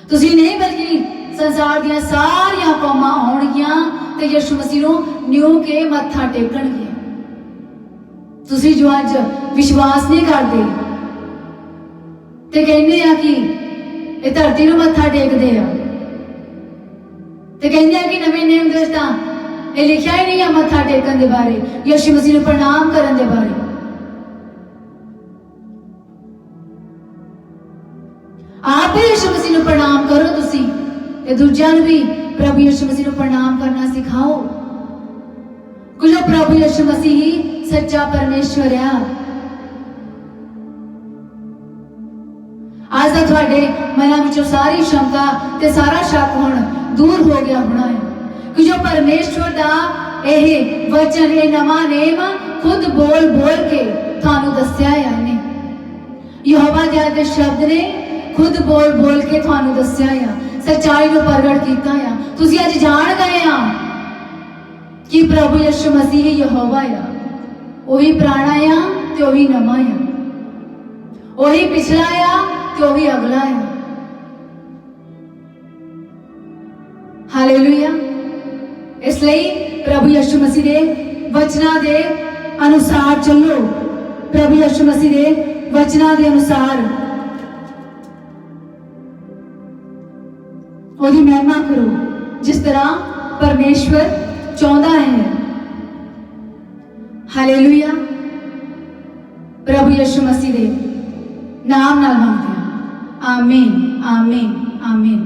तुसी नहीं बल्कि संसार दियां सारियां कौमां आउणगियां ते यीशु मसीह नूं न्यू के मत्था टेकणगे। तुसी जो अज विश्वास नहीं करते ते कहंदे आ कि ये धरती नूं मत्था टेकदे आ ते कहंदे आ कि नवे नेम दे विच तां ये लिखिया ही नहीं है मत्था टेकण दे बारे, यीशु मसीह नूं प्रणाम करन दे बारे। आप भी यीशु मसीह नूं प्रणाम करो तुसी ते दूजियां नूं भी प्रभु यीशु मसीह नूं प्रणाम करना सिखाओ कि जो प्रभु यीशु मसीह ही सच्चा परमेश्वर है। आज तक तुहाडे मनां विचों सारी शंका ते सारा शक हुण दूर हो गया होना है कि जो परमेश्वर दा यह वचन है नवा नेम खुद बोल बोल के थानू दस्या है। यहोवा दे शब्द ने खुद बोल बोल के थानू दस्या आ, सच्चाई नूं प्रगट कीता आ। तुसीं अज जान गए आ कि प्रभु यीशु मसीह ही यहोवा आ, ओही पुराना आ ते ओही नवा आ, ओही पिछला आ ते ओही अगला आ। हालेलुया। इसलिए प्रभु यीशु मसीह दे वचना दे अनुसार चलो, प्रभु यीशु मसीह दे वचना दे अनुसार ओदी महिमा करो जिस तरह परमेश्वर चाहता है। हालेलुया। प्रभु यीशु मसीह दे नाम नाल मंगदे आमीन आमीन आमीन।